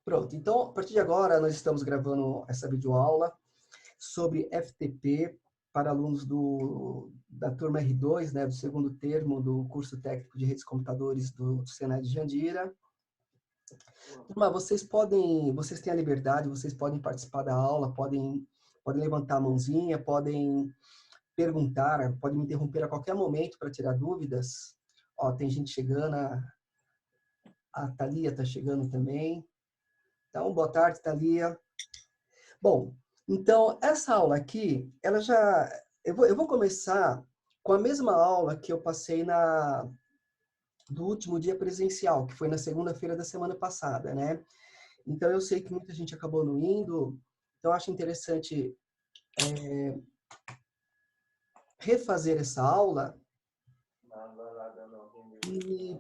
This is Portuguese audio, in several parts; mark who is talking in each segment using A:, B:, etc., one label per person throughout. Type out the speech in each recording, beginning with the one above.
A: Pronto, então, a partir de agora, nós estamos gravando essa videoaula sobre FTP para alunos da turma R2, né, do segundo termo do curso técnico de redes de computadores do Senai de Jandira. Turma, vocês têm a liberdade, vocês podem participar da aula, podem levantar a mãozinha, podem perguntar, podem me interromper a qualquer momento para tirar dúvidas. Ó, tem gente chegando, a Thalia está chegando também. Então, boa tarde, Thalia. Bom, então, essa aula aqui, eu vou começar com a mesma aula que eu passei do último dia presencial, que foi na segunda-feira da semana passada, né? Então, eu sei que muita gente acabou não indo, então acho interessante refazer essa aula e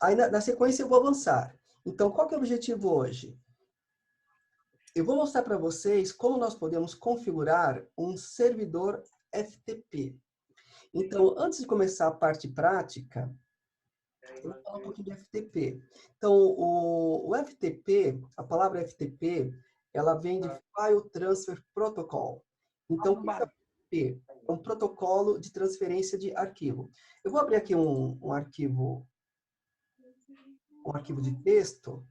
A: aí, na sequência, eu vou avançar. Então, qual que é o objetivo hoje? Eu vou mostrar para vocês como nós podemos configurar um servidor FTP. Então, antes de começar a parte prática, eu vou falar um pouquinho de FTP. Então, o FTP, a palavra FTP, ela vem de File Transfer Protocol. Então, o que é o FTP? É um protocolo de transferência de arquivo. Eu vou abrir aqui um arquivo de texto,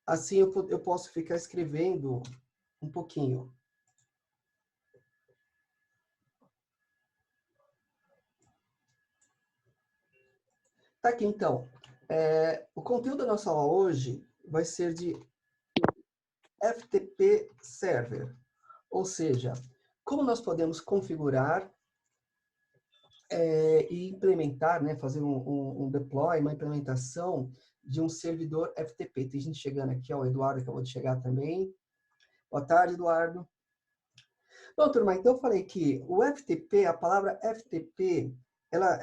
A: assim eu posso ficar escrevendo um pouquinho. Tá aqui, então. O conteúdo da nossa aula hoje vai ser de FTP Server, ou seja, como nós podemos configurar e implementar, né, fazer um deploy, uma implementação de um servidor FTP. Tem gente chegando aqui, ó, o Eduardo acabou de chegar também. Boa tarde, Eduardo. Bom, turma, então eu falei que o FTP, a palavra FTP, ela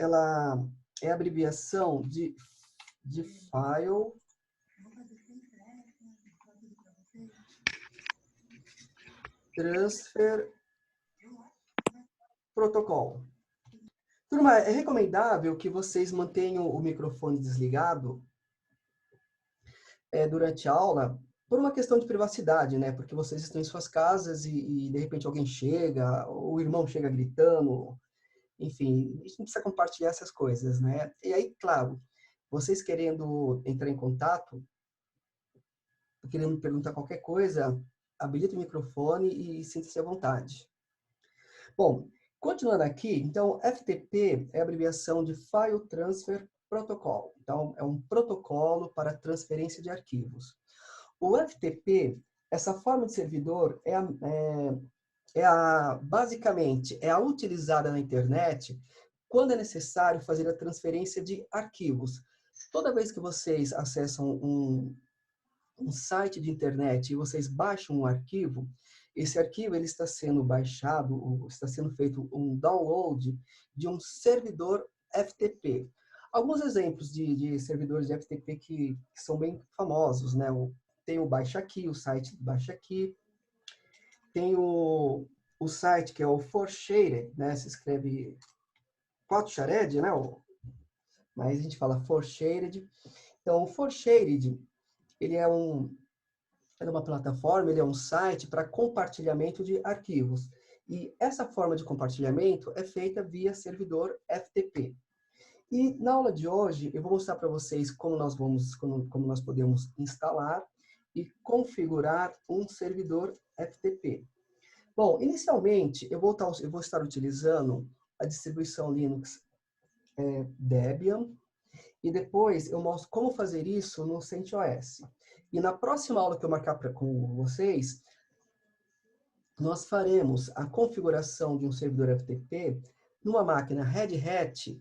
A: é a abreviação de File Transfer Protocol. Turma, é recomendável que vocês mantenham o microfone desligado durante a aula, por uma questão de privacidade, né? Porque vocês estão em suas casas e de repente alguém chega, o irmão chega gritando, enfim, a gente não precisa compartilhar essas coisas, né? E aí, claro, vocês querendo entrar em contato, querendo perguntar qualquer coisa, habilita o microfone e sinta-se à vontade. Bom, continuando aqui, então, FTP é a abreviação de File Transfer Protocol. Então, é um protocolo para transferência de arquivos. O FTP, essa forma de servidor, basicamente, é a utilizada na internet quando é necessário fazer a transferência de arquivos. Toda vez que vocês acessam um site de internet e vocês baixam um arquivo, esse arquivo ele está sendo baixado, está sendo feito um download de um servidor FTP. Alguns exemplos de servidores de FTP que são bem famosos, né? Tem o Baixa Aqui, o site Baixa Aqui. Tem o site que é o ForShared, né? Se escreve 4 Shared, né? Mas a gente fala ForShared. Então, o ForShared, ele é uma plataforma, ele é um site para compartilhamento de arquivos. E essa forma de compartilhamento é feita via servidor FTP. E na aula de hoje, eu vou mostrar para vocês como nós podemos instalar e configurar um servidor FTP. Bom, inicialmente, eu vou estar utilizando a distribuição Linux Debian, e depois eu mostro como fazer isso no CentOS. E na próxima aula que eu marcar com vocês, nós faremos a configuração de um servidor FTP numa máquina Red Hat,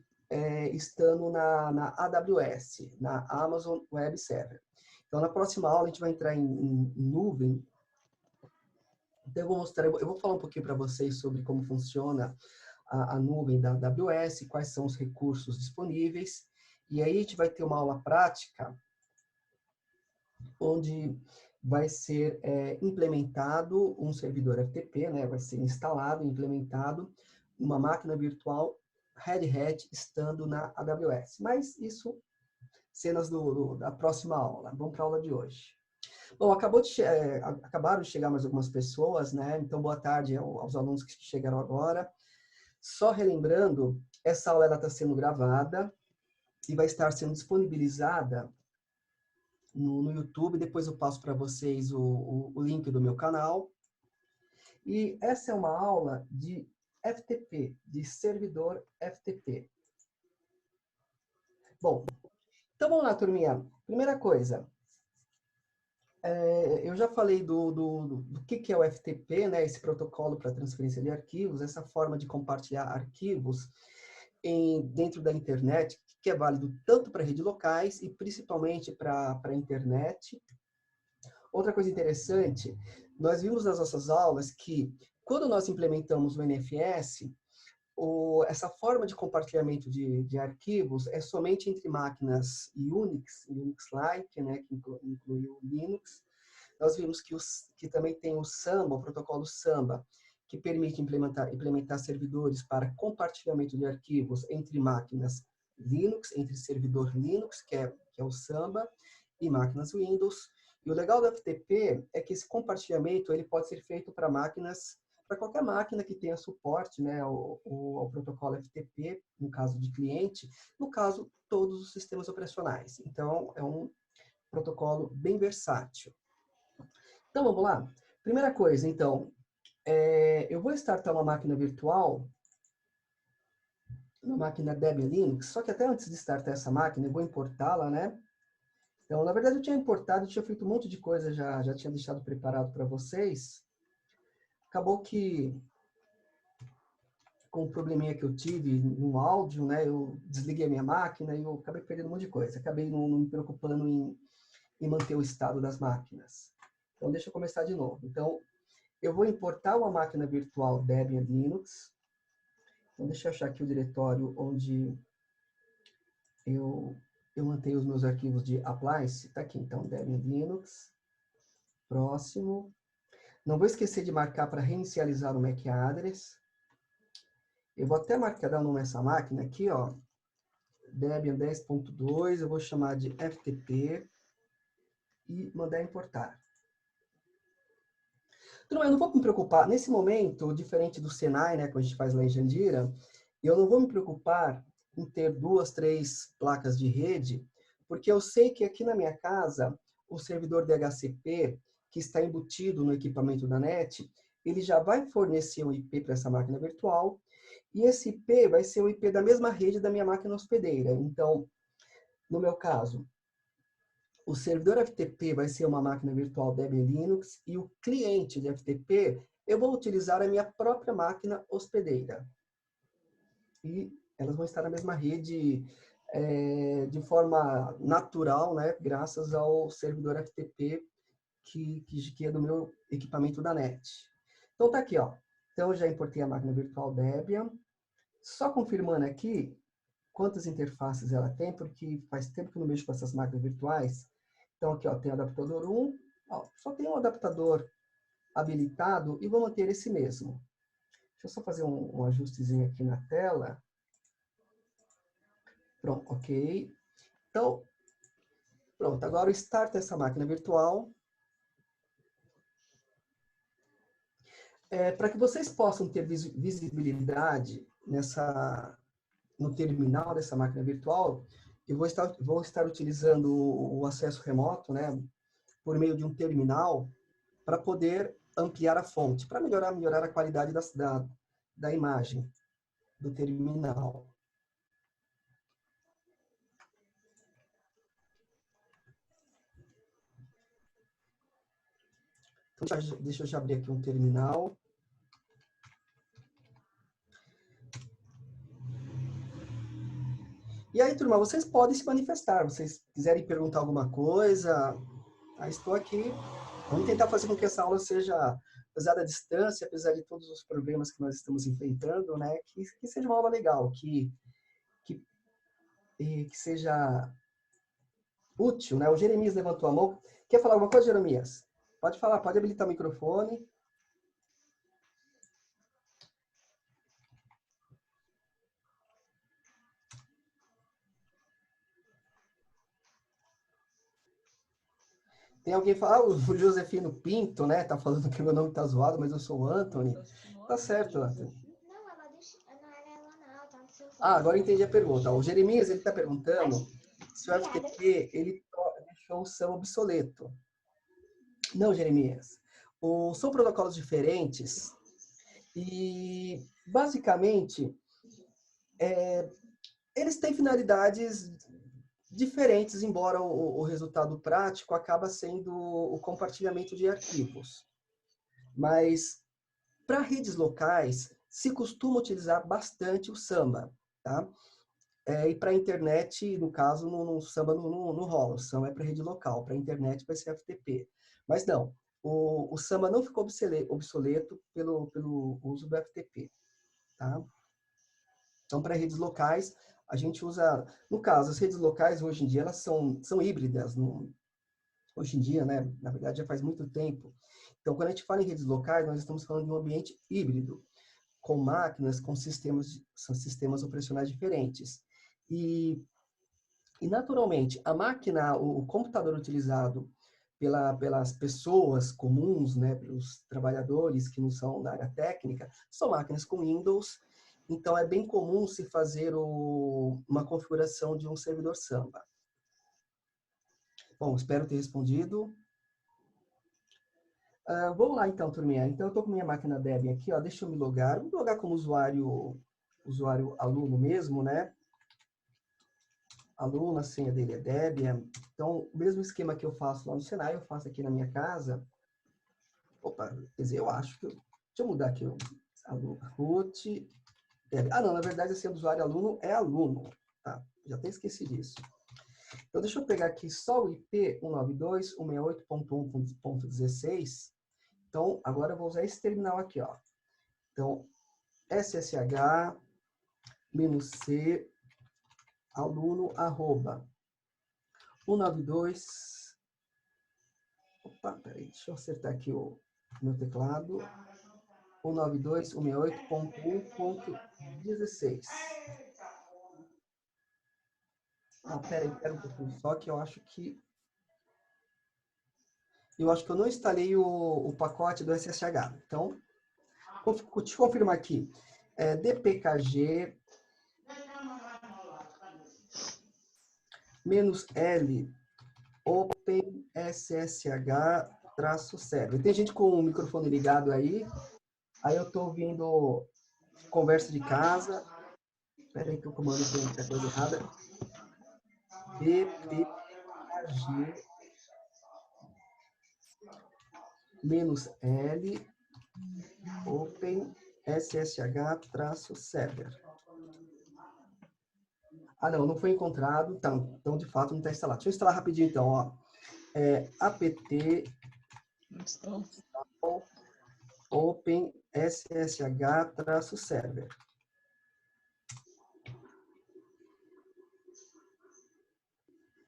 A: estando na AWS, na Amazon Web Server. Então, na próxima aula, a gente vai entrar em nuvem. Então, eu vou falar um pouquinho para vocês sobre como funciona a nuvem da AWS, quais são os recursos disponíveis. E aí a gente vai ter uma aula prática onde vai ser implementado um servidor FTP, né? Vai ser instalado e implementado uma máquina virtual Red Hat estando na AWS. Mas isso, cenas da próxima aula. Vamos para a aula de hoje. Bom, acabaram de chegar mais algumas pessoas, né? Então, boa tarde aos alunos que chegaram agora. Só relembrando, essa aula está sendo gravada e vai estar sendo disponibilizada no YouTube. Depois eu passo para vocês o link do meu canal. E essa é uma aula de FTP, de servidor FTP. Bom, então vamos lá, turminha. Primeira coisa, eu já falei do que é o FTP, né? Esse protocolo para transferência de arquivos, essa forma de compartilhar arquivos dentro da internet, que é válido tanto para redes locais e principalmente para a internet. Outra coisa interessante, nós vimos nas nossas aulas que quando nós implementamos o NFS, essa forma de compartilhamento de arquivos é somente entre máquinas Unix-like, né, que inclui o Linux. Nós vimos que também tem o Samba, o protocolo Samba, que permite implementar servidores para compartilhamento de arquivos entre máquinas Linux, entre servidor Linux, que é o Samba, e máquinas Windows. E o legal do FTP é que esse compartilhamento ele pode ser feito para qualquer máquina que tenha suporte, né, ao protocolo FTP, no caso de cliente, no caso, todos os sistemas operacionais. Então, é um protocolo bem versátil. Então, vamos lá? Primeira coisa, então, eu vou startar uma máquina virtual, uma máquina Debian Linux, só que até antes de startar essa máquina, eu vou importá-la, né? Então, na verdade, eu tinha importado, eu tinha feito um monte de coisa, já tinha deixado preparado para vocês. Acabou que, com o probleminha que eu tive no áudio, né, eu desliguei a minha máquina e eu acabei perdendo um monte de coisa. Acabei não me preocupando em manter o estado das máquinas. Então, deixa eu começar de novo. Então, eu vou importar uma máquina virtual Debian Linux. Então, deixa eu achar aqui o diretório onde eu mantenho os meus arquivos de appliance. Está aqui, então, Debian Linux. Próximo. Não vou esquecer de marcar para reinicializar o MAC address. Eu vou até dar o nome nessa máquina aqui, ó. Debian 10.2, eu vou chamar de FTP e mandar importar. Então, eu não vou me preocupar, nesse momento, diferente do Senai, né, que a gente faz lá em Jandira, eu não vou me preocupar em ter 2, 3 placas de rede, porque eu sei que aqui na minha casa, o servidor DHCP, que está embutido no equipamento da NET, ele já vai fornecer um IP para essa máquina virtual, e esse IP vai ser o IP da mesma rede da minha máquina hospedeira. Então, no meu caso, o servidor FTP vai ser uma máquina virtual Debian Linux e o cliente de FTP eu vou utilizar a minha própria máquina hospedeira. E elas vão estar na mesma rede de forma natural, né, graças ao servidor FTP que é do meu equipamento da NET. Então tá aqui, ó. Então eu já importei a máquina virtual Debian. Só confirmando aqui quantas interfaces ela tem, porque faz tempo que eu não mexo com essas máquinas virtuais. Então, aqui ó, tem o adaptador 1, ó, só tem um adaptador habilitado e vou manter esse mesmo. Deixa eu só fazer um ajustezinho aqui na tela. Pronto, ok. Então, pronto, agora o start dessa máquina virtual. Para que vocês possam ter visibilidade no terminal dessa máquina virtual, eu vou estar utilizando o acesso remoto, né, por meio de um terminal, para poder ampliar a fonte, para melhorar a qualidade da imagem do terminal. Então, deixa eu já abrir aqui um terminal. E aí, turma, vocês podem se manifestar. Vocês quiserem perguntar alguma coisa, estou aqui. Vamos tentar fazer com que essa aula seja, apesar da distância, apesar de todos os problemas que nós estamos enfrentando, né, que seja uma aula legal, que seja útil, né? O Jeremias levantou a mão. Quer falar alguma coisa, Jeremias? Pode falar, pode habilitar o microfone. Tem alguém falando, o Josefino Pinto, né? Tá falando que meu nome tá zoado, mas eu sou o Anthony. Tá certo, Anthony.
B: Não, ela deixa. Não era ela, não. Tá no seu
A: Ah,
B: fone.
A: agora eu entendi a pergunta. O Jeremias, ele tá perguntando se o
B: Obrigada.
A: FTP, ele deixou o samba obsoleto. Não, Jeremias. São protocolos diferentes e, basicamente, eles têm finalidades diferentes, embora o resultado prático acaba sendo o compartilhamento de arquivos. Mas, para redes locais, se costuma utilizar bastante o Samba, tá? E para a internet, no caso, no Samba não rola. O Samba é para rede local, para a internet vai ser FTP. Mas não, o Samba não ficou obsoleto pelo uso do FTP, tá? Então, para redes locais, a gente usa... No caso, as redes locais, hoje em dia, elas são híbridas. Hoje em dia, né? Na verdade, já faz muito tempo. Então, quando a gente fala em redes locais, nós estamos falando de um ambiente híbrido, com máquinas, com são sistemas operacionais diferentes. E naturalmente, a máquina, o computador utilizado pelas pessoas comuns, né, pelos trabalhadores que não são da área técnica, são máquinas com Windows. Então, é bem comum se fazer uma configuração de um servidor Samba. Bom, espero ter respondido. Vamos lá, então, turminha. Então, eu estou com minha máquina Debian aqui, ó. Deixa eu me logar. Vou me logar como usuário aluno mesmo, né? Aluno, a senha dele é Debian. Então, o mesmo esquema que eu faço lá no Senai, eu faço aqui na minha casa. Opa, quer dizer, eu acho que... Deixa eu mudar aqui. Aluno, root, Debian. Ah, não, na verdade, a senha do usuário aluno é aluno. Tá, já até esqueci disso. Então, deixa eu pegar aqui só o IP 192.168.1.16. Então, agora eu vou usar esse terminal aqui, ó. Então, ssh-c aluno arroba 192. Opa, peraí, deixa eu acertar aqui o meu teclado. 192.168.1.16. Ah, peraí, pera um pouquinho só que eu acho que eu não instalei o pacote do SSH. Então, vou te confirmar aqui. dpkg -l OpenSSH-server. Tem gente com o microfone ligado aí eu estou ouvindo conversa de casa. Espera aí que o comando tem muita coisa errada. dpkg -l OpenSSH-server. Ah, não foi encontrado. Então, de fato, não está instalado. Deixa eu instalar rapidinho, então. Ó. apt OpenSSH-server.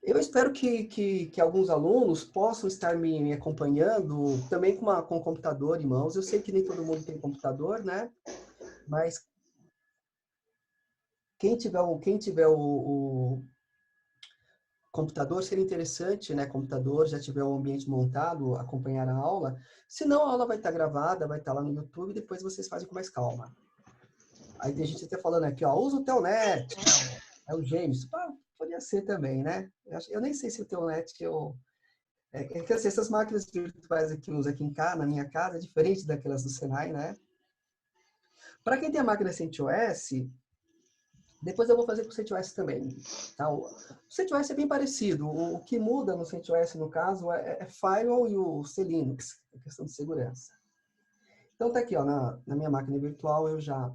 A: Eu espero que alguns alunos possam estar me acompanhando também com o computador em mãos. Eu sei que nem todo mundo tem computador, né? Mas quem tiver o computador, seria interessante, né? Computador, já tiver o ambiente montado, acompanhar a aula. Se não, a aula vai estar gravada, vai estar lá no YouTube, e depois vocês fazem com mais calma. Aí tem gente até falando aqui, ó, usa o Telnet. É o James. Podia ser também, né? Eu nem sei se o Telnet que assim, essas máquinas virtuais que eu uso aqui na minha casa é diferente daquelas do Senai, né? Para quem tem a máquina CentOS, depois eu vou fazer com o CentOS também. Tá? O CentOS é bem parecido. O que muda no CentOS, no caso, é Firewall e o C-Linux, a questão de segurança. Então tá aqui, ó, na minha máquina virtual eu já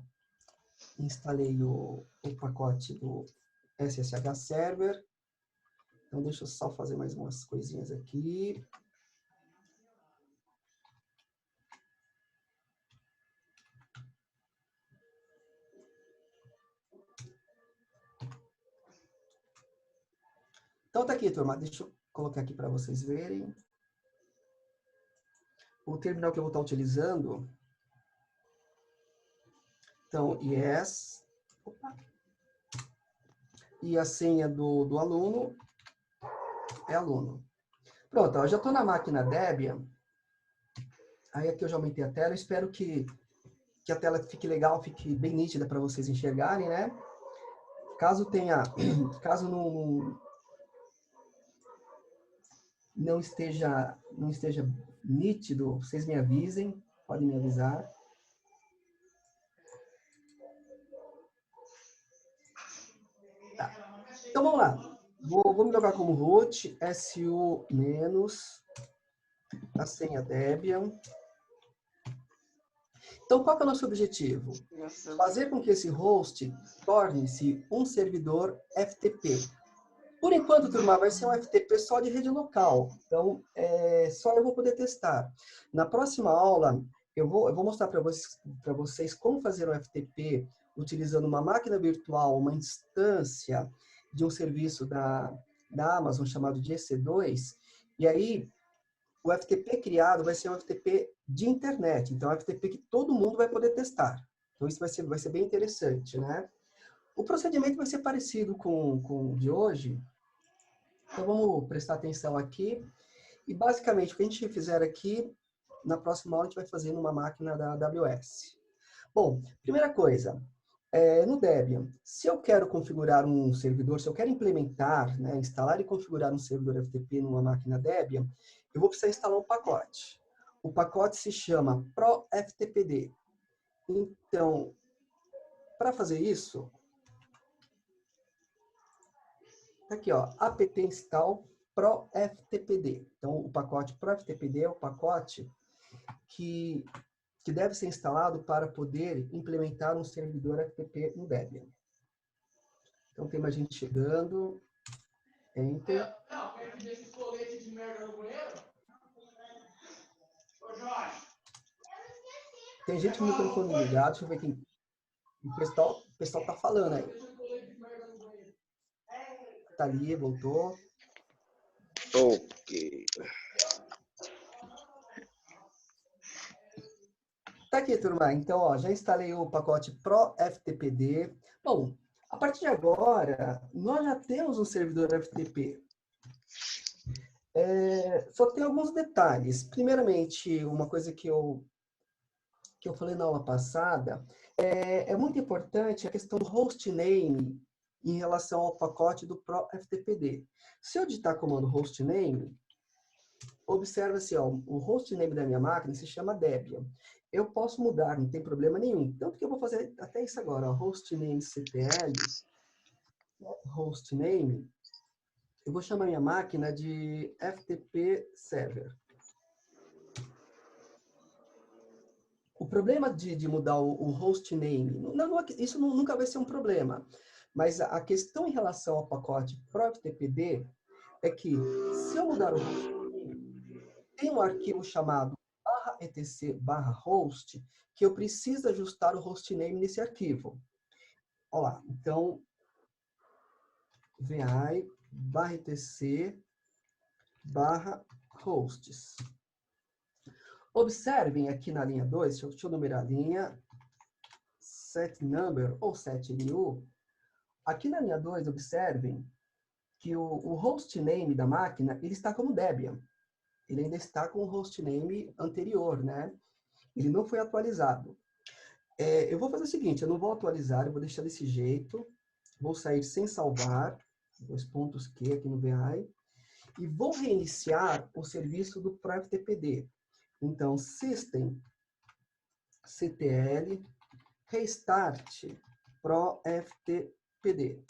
A: instalei o pacote do SSH Server. Então deixa eu só fazer mais umas coisinhas aqui. Então tá aqui, turma. Deixa eu colocar aqui para vocês verem. O terminal que eu vou estar utilizando. Então, yes. Opa. E a senha do aluno é aluno. Pronto, ó, já estou na máquina Debian. Aí aqui eu já aumentei a tela. Eu espero que a tela fique legal, fique bem nítida para vocês enxergarem, né? Caso não esteja nítido, vocês me avisem, podem me avisar. Tá. Então vamos lá. Vou me logar como root, su menos a senha Debian. Então, qual que é o nosso objetivo? Fazer com que esse host torne-se um servidor FTP. Por enquanto, turma, vai ser um FTP só de rede local. Então, só eu vou poder testar. Na próxima aula, eu vou mostrar para vocês como fazer um FTP utilizando uma máquina virtual, uma instância de um serviço da Amazon chamado de EC2. E aí, o FTP criado vai ser um FTP de internet. Então, é um FTP que todo mundo vai poder testar. Então, isso vai ser bem interessante, né? O procedimento vai ser parecido com o de hoje. Então, vamos prestar atenção aqui. E, basicamente, o que a gente fizer aqui, na próxima aula, a gente vai fazer numa máquina da AWS. Bom, primeira coisa, no Debian, se eu quero configurar um servidor, se eu quero implementar, né, instalar e configurar um servidor FTP numa máquina Debian, eu vou precisar instalar um pacote. O pacote se chama ProFTPD. Então, para fazer isso, tá aqui, ó, apt install ProFTPD. Então, o pacote ProFTPD é o pacote que deve ser instalado para poder implementar um servidor FTP no Debian. Então, tem mais gente chegando. Enter.
C: Não, quer que deixe esse colete de merda no banheiro? Ô, Jorge.
A: Tem gente com o microfone ligado. Deixa eu ver quem... O pessoal tá falando aí. Tá ali, voltou.
D: Ok.
A: Tá aqui, turma. Então, ó, já instalei o pacote ProFTPD. Bom, a partir de agora, nós já temos um servidor FTP. Só tem alguns detalhes. Primeiramente, uma coisa que eu falei na aula passada, é muito importante a questão do hostname em relação ao pacote do ProFTPD. Se eu digitar comando hostname, observa-se, ó, o hostname da minha máquina se chama Debian. Eu posso mudar, não tem problema nenhum. Tanto que eu vou fazer até isso agora, ó, hostname ctl, hostname, eu vou chamar minha máquina de FTP Server. O problema de mudar o hostname, isso nunca vai ser um problema. Mas a questão em relação ao pacote ProFTPD é que, se eu mudar o hostname, tem um arquivo chamado /etc/host que eu preciso ajustar o hostname nesse arquivo. Olha lá, então, vi /etc/hosts. Observem aqui na linha 2, deixa eu numerar a linha, setNumber ou setNew. Aqui na linha 2, observem que o hostname da máquina, ele está como Debian. Ele ainda está com o hostname anterior, né? Ele não foi atualizado. Eu vou fazer o seguinte, eu não vou atualizar, eu vou deixar desse jeito. Vou sair sem salvar, dois pontos Q aqui no VI. E vou reiniciar o serviço do ProFTPD. Então, system ctl restart ProFTPD.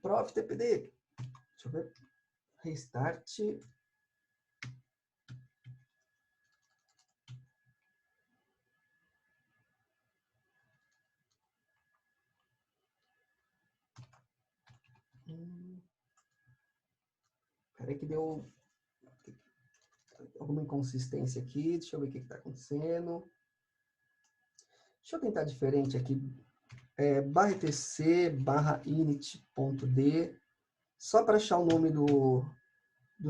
A: ProFTPD. Deixa eu ver. Restart. Peraí que deu alguma inconsistência aqui. Deixa eu ver o que está acontecendo. Deixa eu tentar diferente aqui. /etc/init.d, só para achar o nome do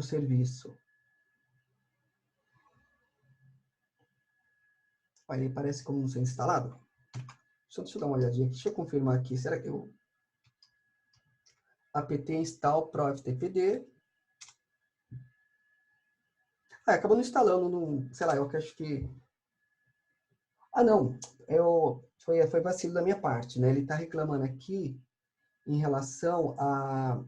A: serviço. Olha, ele parece como não ser instalado. Deixa eu dar uma olhadinha aqui. Deixa eu confirmar aqui. Será que eu... apt install ProFTPD. Acabou não instalando, sei lá, eu acho que... Ah, não, foi vacilo da minha parte, né? Ele está reclamando aqui em relação a...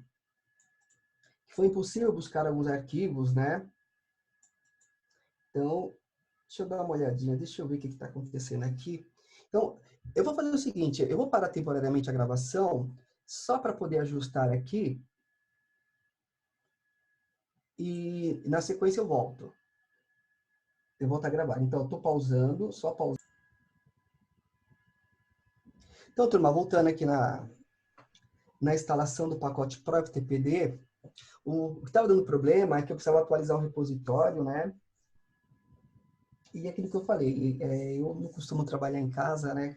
A: que foi impossível buscar alguns arquivos, né? Então, deixa eu dar uma olhadinha, deixa eu ver o que está acontecendo aqui. Então, eu vou fazer o seguinte, eu vou parar temporariamente a gravação, só para poder ajustar aqui, e na sequência eu volto. Eu volto a gravar. Então, eu estou pausando, só pausando. Então, turma, voltando aqui na instalação do pacote ProFTPD, o que estava dando problema é que eu precisava atualizar o repositório, né? E aquilo que eu falei, eu não costumo trabalhar em casa, né?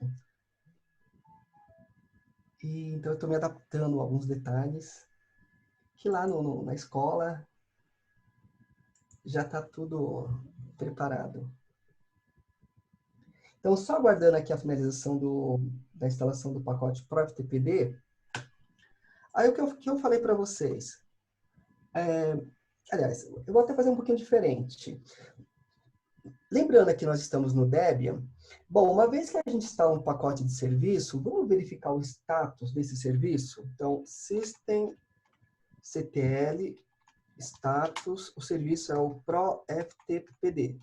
A: E, então, eu estou me adaptando a alguns detalhes, que lá na escola já está tudo preparado. Então, só aguardando aqui a finalização da instalação do pacote ProFTPD, aí o que eu falei para vocês, aliás, eu vou até fazer um pouquinho diferente. Lembrando que nós estamos no Debian, bom, uma vez que a gente instala um pacote de serviço, vamos verificar o status desse serviço? Então, systemctl status, o serviço é o ProFTPD.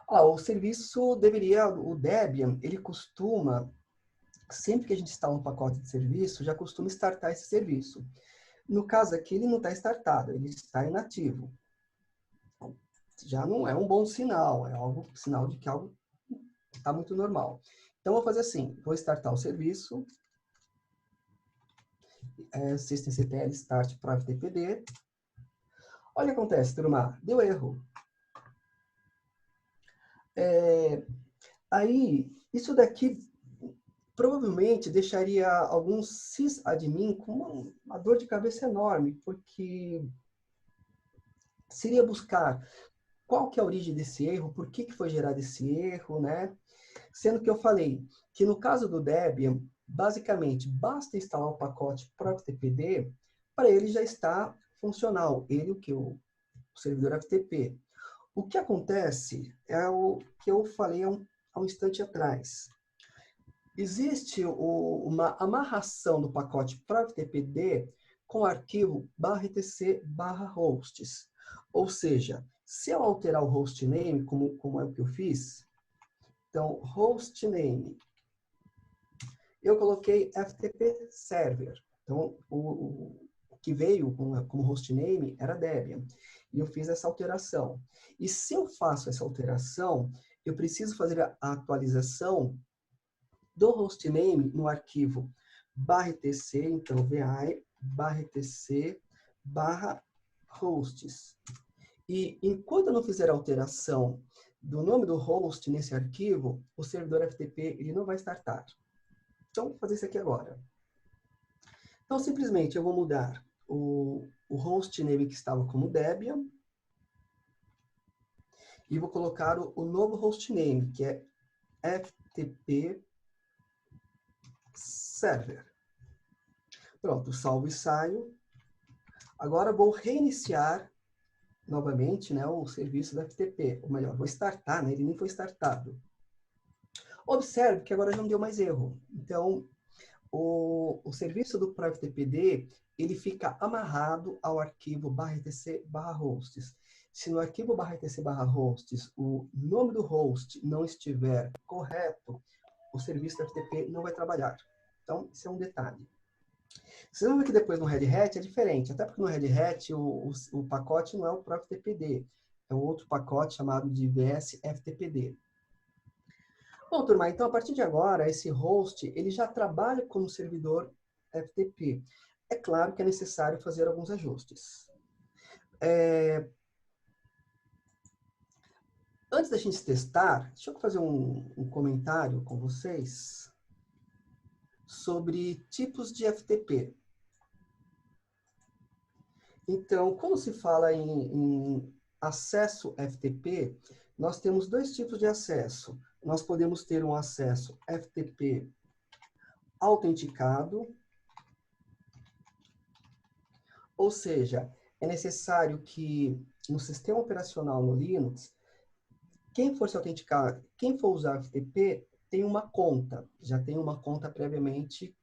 A: O serviço deveria, o Debian, ele costuma, sempre que a gente instala um pacote de serviço, já costuma startar esse serviço. No caso aqui, ele não está startado, ele está inativo. Já não é um bom sinal, é sinal de que algo está muito normal. Então, eu vou fazer assim, vou startar o serviço, systemctl start ProFTPD. Olha o que acontece, turma, deu erro. Aí, isso daqui provavelmente deixaria alguns sysadmin com uma dor de cabeça enorme, porque seria buscar qual que é a origem desse erro, por que foi gerado esse erro, né? Sendo que eu falei que no caso do Debian, basicamente, basta instalar o pacote ProFTPD para ele já estar funcional, o servidor FTP. O que acontece é o que eu falei há um instante atrás. Existe uma amarração do pacote ProFTPD com o arquivo /etc/hosts. Ou seja, se eu alterar o hostname, como é o que eu fiz, então, hostname, eu coloquei FTP Server. Então, o que veio como hostname era Debian. E eu fiz essa alteração. E se eu faço essa alteração, eu preciso fazer a atualização do hostname no arquivo /etc, então vi /etc/hosts. E enquanto eu não fizer a alteração do nome do host nesse arquivo, o servidor FTP ele não vai startar. Então, vou fazer isso aqui agora. Então, simplesmente eu vou mudar o hostname que estava como Debian e vou colocar o novo hostname, que é FTP Server. Pronto, salvo e saio. Agora vou reiniciar novamente, né, o serviço do FTP. Ou melhor, vou startar, né, ele nem foi startado. Observe que agora já não deu mais erro. Então, o serviço do ProFTPD, ele fica amarrado ao arquivo /etc/hosts. Se no arquivo /etc/hosts o nome do host não estiver correto, o serviço do FTP não vai trabalhar. Então, esse é um detalhe. Vocês vão ver que depois no Red Hat é diferente, até porque no Red Hat o pacote não é o ProFTPD, é um outro pacote chamado de VS FTPD. Bom, turma, então a partir de agora, esse host ele já trabalha como servidor FTP. É claro que é necessário fazer alguns ajustes. Antes da gente testar, deixa eu fazer um comentário com vocês sobre tipos de FTP. Então, quando se fala em acesso FTP, nós temos dois tipos de acesso. Nós podemos ter um acesso FTP autenticado, ou seja, é necessário que no sistema operacional no Linux, quem for se autenticar, quem for usar FTP, tem uma conta, já tem uma conta previamente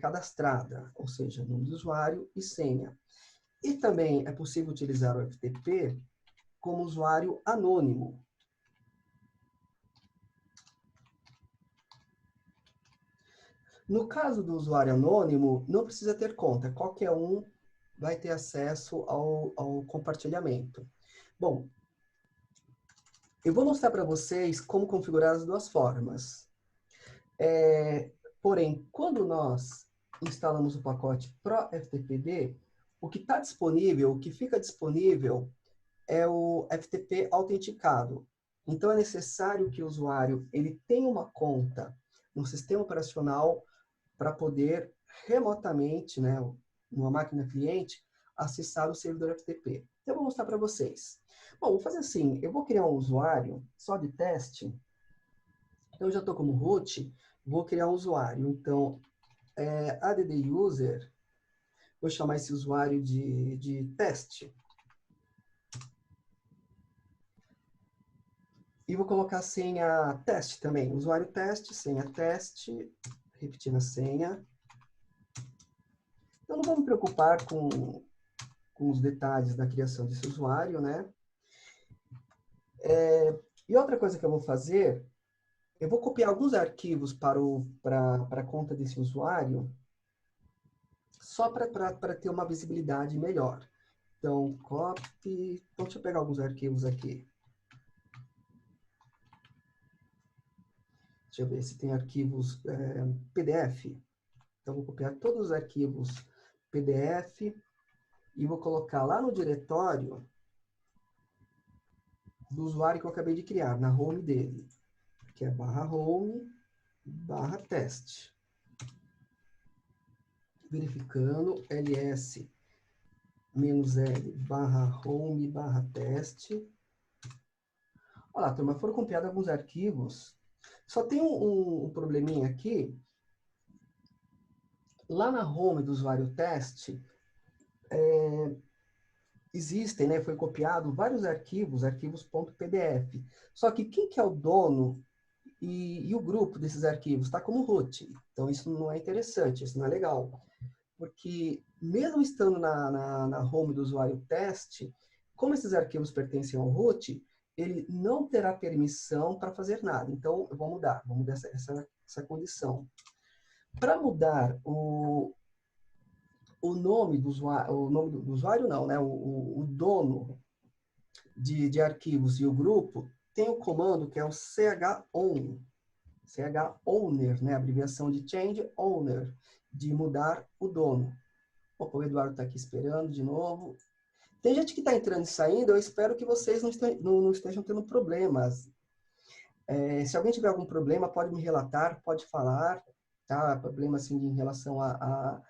A: cadastrada, ou seja, nome de usuário e senha. E também é possível utilizar o FTP como usuário anônimo. No caso do usuário anônimo, não precisa ter conta, qualquer um vai ter acesso ao compartilhamento. Bom, eu vou mostrar para vocês como configurar as duas formas. Porém, quando nós instalamos o pacote ProFTPD, o que está disponível, o que fica disponível é o FTP autenticado. Então, é necessário que o usuário ele tenha uma conta no sistema operacional para poder remotamente, né, numa máquina cliente, acessar o servidor FTP. Então, eu vou mostrar para vocês. Bom, vou fazer assim, eu vou criar um usuário só de teste. Então, eu já estou como root, vou criar um usuário. Então, add user, vou chamar esse usuário de teste. E vou colocar a senha teste também. Usuário teste, senha teste, repetindo a senha. Eu não vou me preocupar com os detalhes da criação desse usuário, né? E outra coisa que eu vou fazer, eu vou copiar alguns arquivos para a conta desse usuário, só para ter uma visibilidade melhor. Então, copy... Então, deixa eu pegar alguns arquivos aqui. Deixa eu ver se tem arquivos PDF. Então, vou copiar todos os arquivos PDF e vou colocar lá no diretório do usuário que eu acabei de criar, na home dele, que é /home /teste. Verificando, ls -l /home /teste. Olha lá, turma, foram copiados alguns arquivos. Só tem um probleminha aqui. Lá na home do usuário teste, existem, né, foi copiado vários arquivos .pdf. Só que quem que é o dono e o grupo desses arquivos? Está como root. Então, isso não é interessante, isso não é legal. Porque, mesmo estando na home do usuário teste, como esses arquivos pertencem ao root, ele não terá permissão para fazer nada. Então, eu vou mudar essa condição. Para mudar o nome do usuário não, né? O dono de arquivos e o grupo, tem o comando que é o chown, chowner, né? Abreviação de change owner, de mudar o dono. Opa, o Eduardo está aqui esperando de novo. Tem gente que está entrando e saindo, eu espero que vocês não estejam tendo problemas. Se alguém tiver algum problema, pode me relatar, pode falar, tá? Problema assim em relação a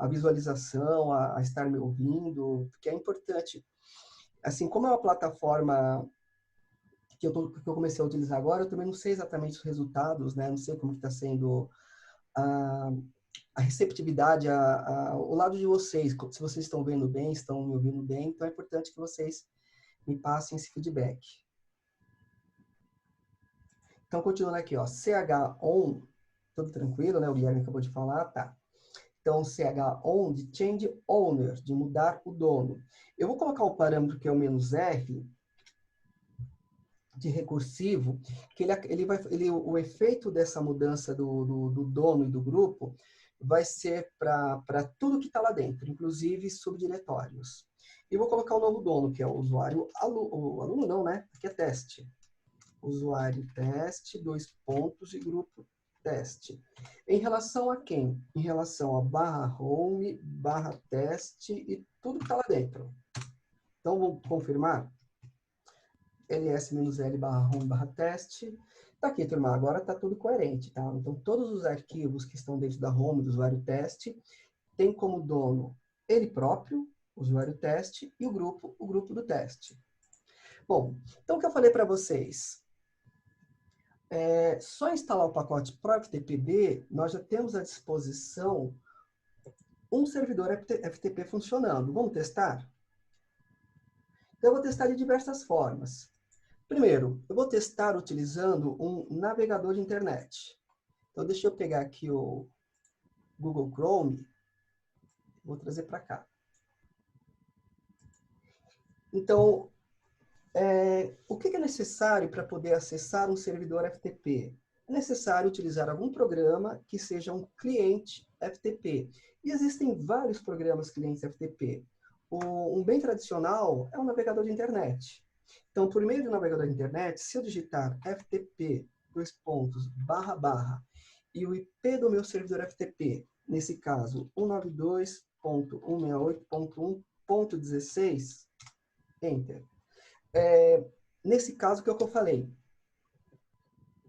A: visualização, a estar me ouvindo, porque é importante. Assim, como é uma plataforma que eu comecei a utilizar agora, eu também não sei exatamente os resultados, né? Não sei como está sendo a receptividade, o lado de vocês, se vocês estão vendo bem, estão me ouvindo bem, então é importante que vocês me passem esse feedback. Então, continuando aqui, ó, chown, tudo tranquilo, né? O Guilherme acabou de falar, tá. Então, chown de change owner, de mudar o dono. Eu vou colocar o parâmetro que é o -r, de recursivo, que o efeito dessa mudança do dono e do grupo vai ser para tudo que está lá dentro, inclusive subdiretórios. E vou colocar o novo dono, que é o usuário aluno não, né? Aqui é teste. Usuário teste, 2 pontos e grupo teste. Em relação a quem? Em relação a /home, /teste e tudo que está lá dentro. Então, vou confirmar. ls-l /home /teste. Tá aqui, turma, agora está tudo coerente, tá? Então, todos os arquivos que estão dentro da home do usuário teste tem como dono ele próprio, o usuário teste, e o grupo do teste. Bom, então o que eu falei para vocês? Só instalar o pacote ProFTPD, nós já temos à disposição um servidor FTP funcionando. Vamos testar? Então, eu vou testar de diversas formas. Primeiro, eu vou testar utilizando um navegador de internet. Então, deixa eu pegar aqui o Google Chrome. Vou trazer para cá. Então, o que é necessário para poder acessar um servidor FTP? É necessário utilizar algum programa que seja um cliente FTP. E existem vários programas clientes FTP. Um bem tradicional é um navegador de internet. Então, por meio do navegador de internet, se eu digitar FTP, e o IP do meu servidor FTP, nesse caso, 192.168.1.16, Enter. Nesse caso, o que eu falei?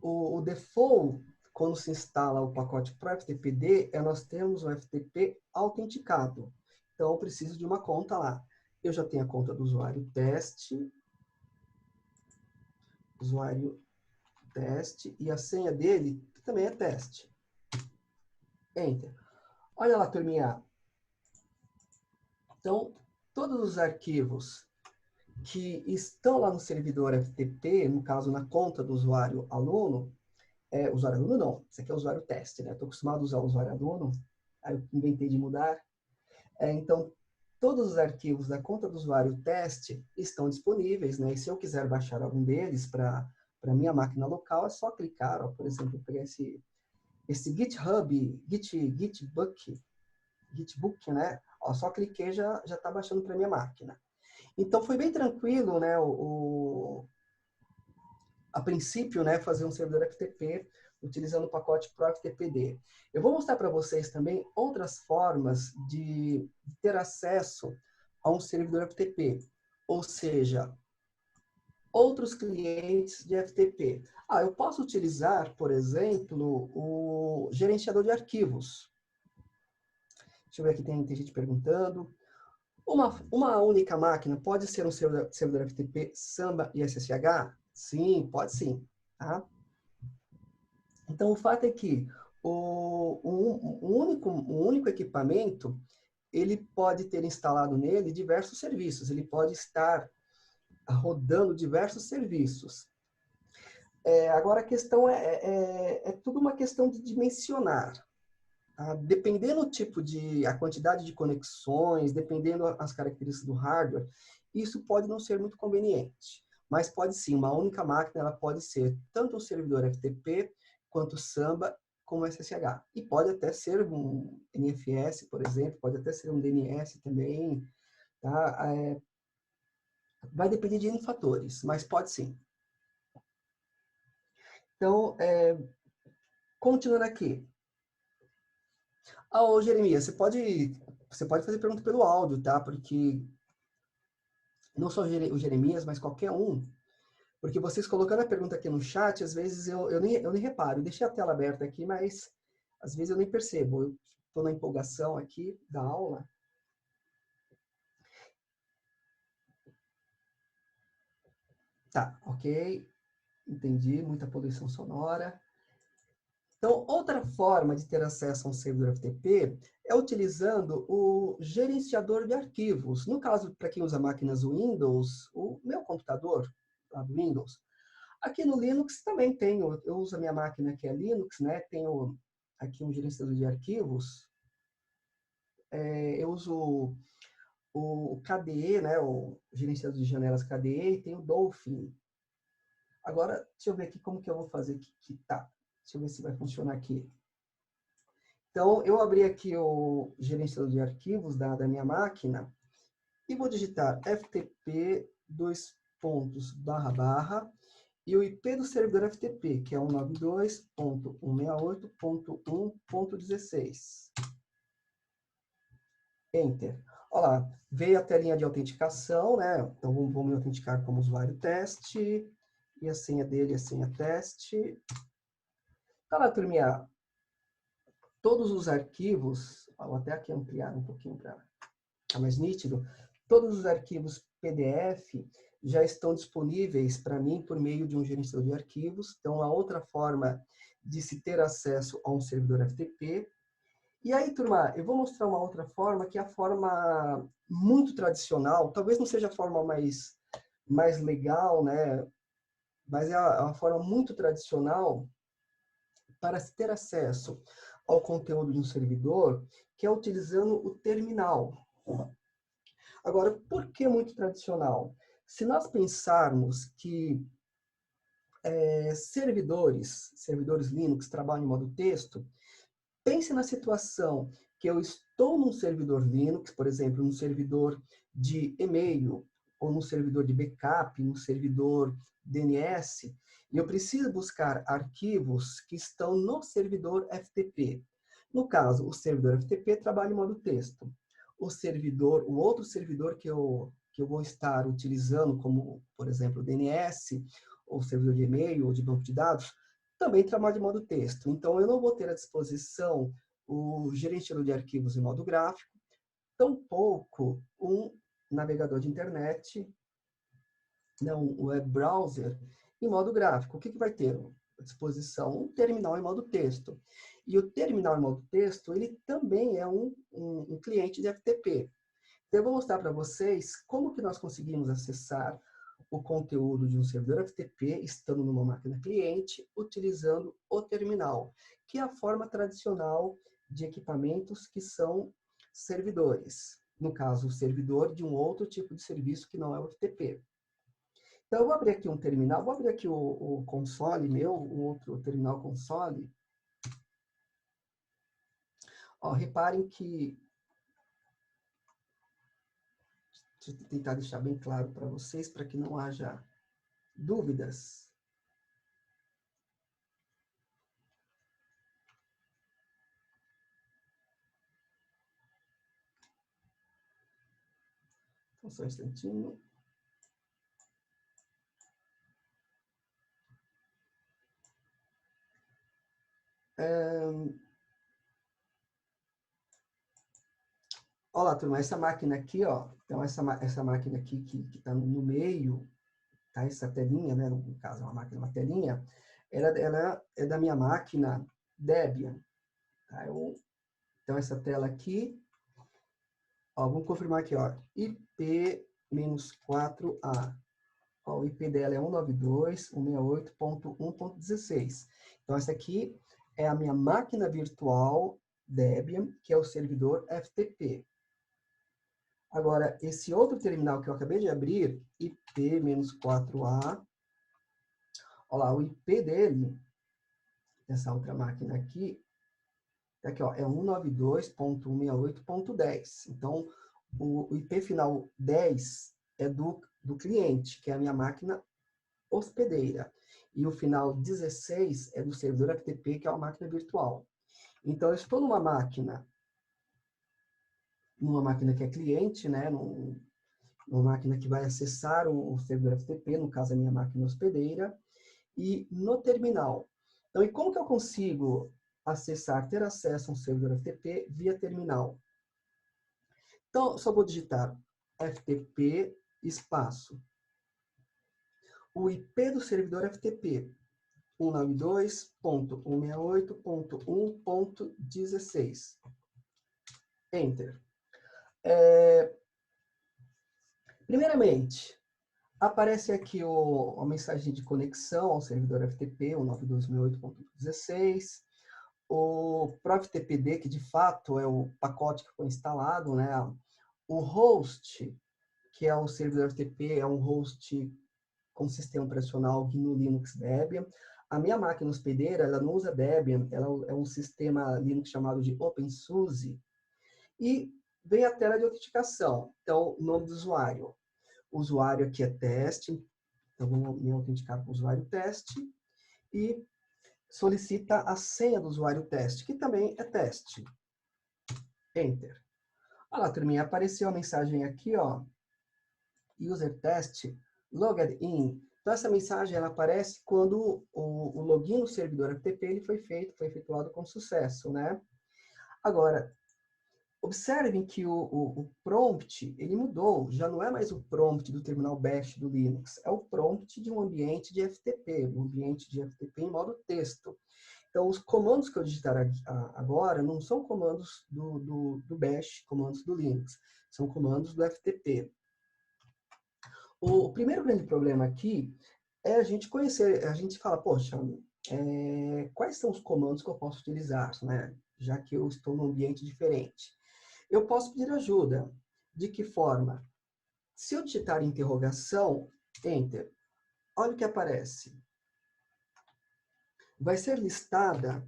A: O default, quando se instala o pacote para FTPD, nós temos um FTP autenticado. Então, eu preciso de uma conta lá. Eu já tenho a conta do usuário teste, e a senha dele também é teste. Enter. Olha lá, turminha. Então, todos os arquivos que estão lá no servidor FTP, no caso, na conta do usuário aluno, usuário aluno não, isso aqui é usuário teste, né? Estou acostumado a usar o usuário aluno, aí eu inventei de mudar. Então, todos os arquivos da conta do usuário teste estão disponíveis, né? E se eu quiser baixar algum deles para minha máquina local, é só clicar, ó, por exemplo, pegar esse GitHub, Gitbook, né? Ó, só cliquei, já está baixando para minha máquina. Então, foi bem tranquilo, né, a princípio, né, fazer um servidor FTP utilizando o pacote ProFTPD. Eu vou mostrar para vocês também outras formas de ter acesso a um servidor FTP, ou seja, outros clientes de FTP. Eu posso utilizar, por exemplo, o gerenciador de arquivos. Deixa eu ver aqui, tem gente perguntando. Uma única máquina pode ser um servidor FTP, Samba e SSH? Sim, pode sim. Tá? Então, o fato é que um único equipamento, ele pode ter instalado nele diversos serviços. Ele pode estar rodando diversos serviços. Agora, a questão é tudo uma questão de dimensionar. Dependendo do tipo a quantidade de conexões, dependendo as características do hardware, isso pode não ser muito conveniente. Mas pode sim, uma única máquina ela pode ser tanto um servidor FTP, quanto Samba, como SSH. E pode até ser um NFS, por exemplo, pode até ser um DNS também. Tá? Vai depender de N fatores, mas pode sim. Então, continuando aqui. Ô, Jeremias, você pode fazer pergunta pelo áudio, tá? Porque não só o Jeremias, mas qualquer um. Porque vocês colocando a pergunta aqui no chat, às vezes eu nem reparo. Eu deixei a tela aberta aqui, mas às vezes eu nem percebo. Eu estou na empolgação aqui da aula. Tá, ok. Entendi, muita poluição sonora. Então, outra forma de ter acesso a um servidor FTP é utilizando o gerenciador de arquivos. No caso, para quem usa máquinas Windows, o meu computador, lá do Windows, aqui no Linux também tenho, eu uso a minha máquina que é Linux, né? Tenho aqui um gerenciador de arquivos. Eu uso o KDE, né? O gerenciador de janelas KDE, e tem o Dolphin. Agora, deixa eu ver aqui como que eu vou fazer aqui. Tá. Deixa eu ver se vai funcionar aqui. Então, eu abri aqui o gerenciador de arquivos da minha máquina e vou digitar ftp : e o IP do servidor FTP, que é 192.168.1.16. Enter. Olha lá, veio a telinha de autenticação, né? Então, vou me autenticar como usuário teste. E a senha dele é a senha teste. Tá lá, turminha. Todos os arquivos, vou até aqui ampliar um pouquinho para ficar mais nítido. Todos os arquivos PDF já estão disponíveis para mim por meio de um gerenciador de arquivos. Então, a outra forma de se ter acesso a um servidor FTP. E aí, turma, eu vou mostrar uma outra forma, que é a forma muito tradicional, talvez não seja a forma mais legal, né? Mas é uma forma muito tradicional para se ter acesso ao conteúdo de um servidor, que é utilizando o terminal. Agora, por que muito tradicional? Se nós pensarmos que servidores Linux trabalham em modo texto, pense na situação que eu estou num servidor Linux, por exemplo, num servidor de e-mail, ou num servidor de backup, num servidor DNS, e eu preciso buscar arquivos que estão no servidor FTP. No caso, o servidor FTP trabalha em modo texto. O outro servidor que eu vou estar utilizando, como, por exemplo, o DNS, ou servidor de e-mail, ou de banco de dados, também trabalha de modo texto. Então, eu não vou ter à disposição o gerenciador de arquivos em modo gráfico, tampouco um navegador de internet, não, um web browser em modo gráfico. O que vai ter à disposição? Um terminal em modo texto. E o terminal em modo texto, ele também é um cliente de FTP. Então, eu vou mostrar para vocês como que nós conseguimos acessar o conteúdo de um servidor FTP estando numa máquina cliente, utilizando o terminal, que é a forma tradicional de equipamentos que são servidores. No caso, o servidor de um outro tipo de serviço que não é o FTP. Então, eu vou abrir aqui um terminal, vou abrir aqui o console meu, o outro terminal console. Ó, reparem que, deixa eu tentar deixar bem claro para vocês, para que não haja dúvidas. Então, só um instantinho. Olha lá, turma, essa máquina aqui, ó, então essa máquina aqui que está no meio, tá, essa telinha, né, no caso é uma telinha, ela é da minha máquina Debian, tá? Então essa tela aqui, ó, vamos confirmar aqui, ó, IP-4A, ó, o IP dela é 192.168.1.16, então essa aqui é a minha máquina virtual Debian, que é o servidor FTP. Agora, esse outro terminal que eu acabei de abrir, IP-4A, olha lá, o IP dele, dessa outra máquina aqui, é 192.168.10. Então, o IP final 10 é do cliente, que é a minha máquina hospedeira. E o final 16 é do servidor FTP, que é uma máquina virtual. Então, eu estou numa máquina que é cliente, né, uma máquina que vai acessar o servidor FTP, no caso a minha máquina hospedeira, e no terminal. Então, e como que eu consigo ter acesso a um servidor FTP via terminal? Então, só vou digitar FTP espaço. O IP do servidor FTP, 192.168.1.16. Enter. Primeiramente, aparece aqui a mensagem de conexão ao servidor FTP, 192.168.16. O ProfTPD, que de fato é o pacote que foi instalado, né? O host, que é o servidor FTP, é um host com sistema operacional GNU Linux Debian. A minha máquina hospedeira, ela não usa Debian, ela é um sistema Linux chamado de OpenSUSE. E vem a tela de autenticação. Então, nome do usuário. O usuário aqui é teste, então vou me autenticar com o usuário teste. E solicita a senha do usuário teste, que também é teste. Enter. Olha lá, turminha, apareceu a mensagem aqui, ó, user test logged in. Então, essa mensagem ela aparece quando o login no servidor FTP ele foi efetuado com sucesso, né? Agora, observem que o prompt, ele mudou, já não é mais o prompt do terminal bash do Linux, é o prompt de um ambiente de FTP, um ambiente de FTP em modo texto. Então, os comandos que eu digitar agora não são comandos do Bash, comandos do Linux. São comandos do FTP. O primeiro grande problema aqui é a gente conhecer, a gente fala, poxa, quais são os comandos que eu posso utilizar, né? Já que eu estou num ambiente diferente. Eu posso pedir ajuda. De que forma? Se eu digitar interrogação, Enter, olha o que aparece. Vai ser listada,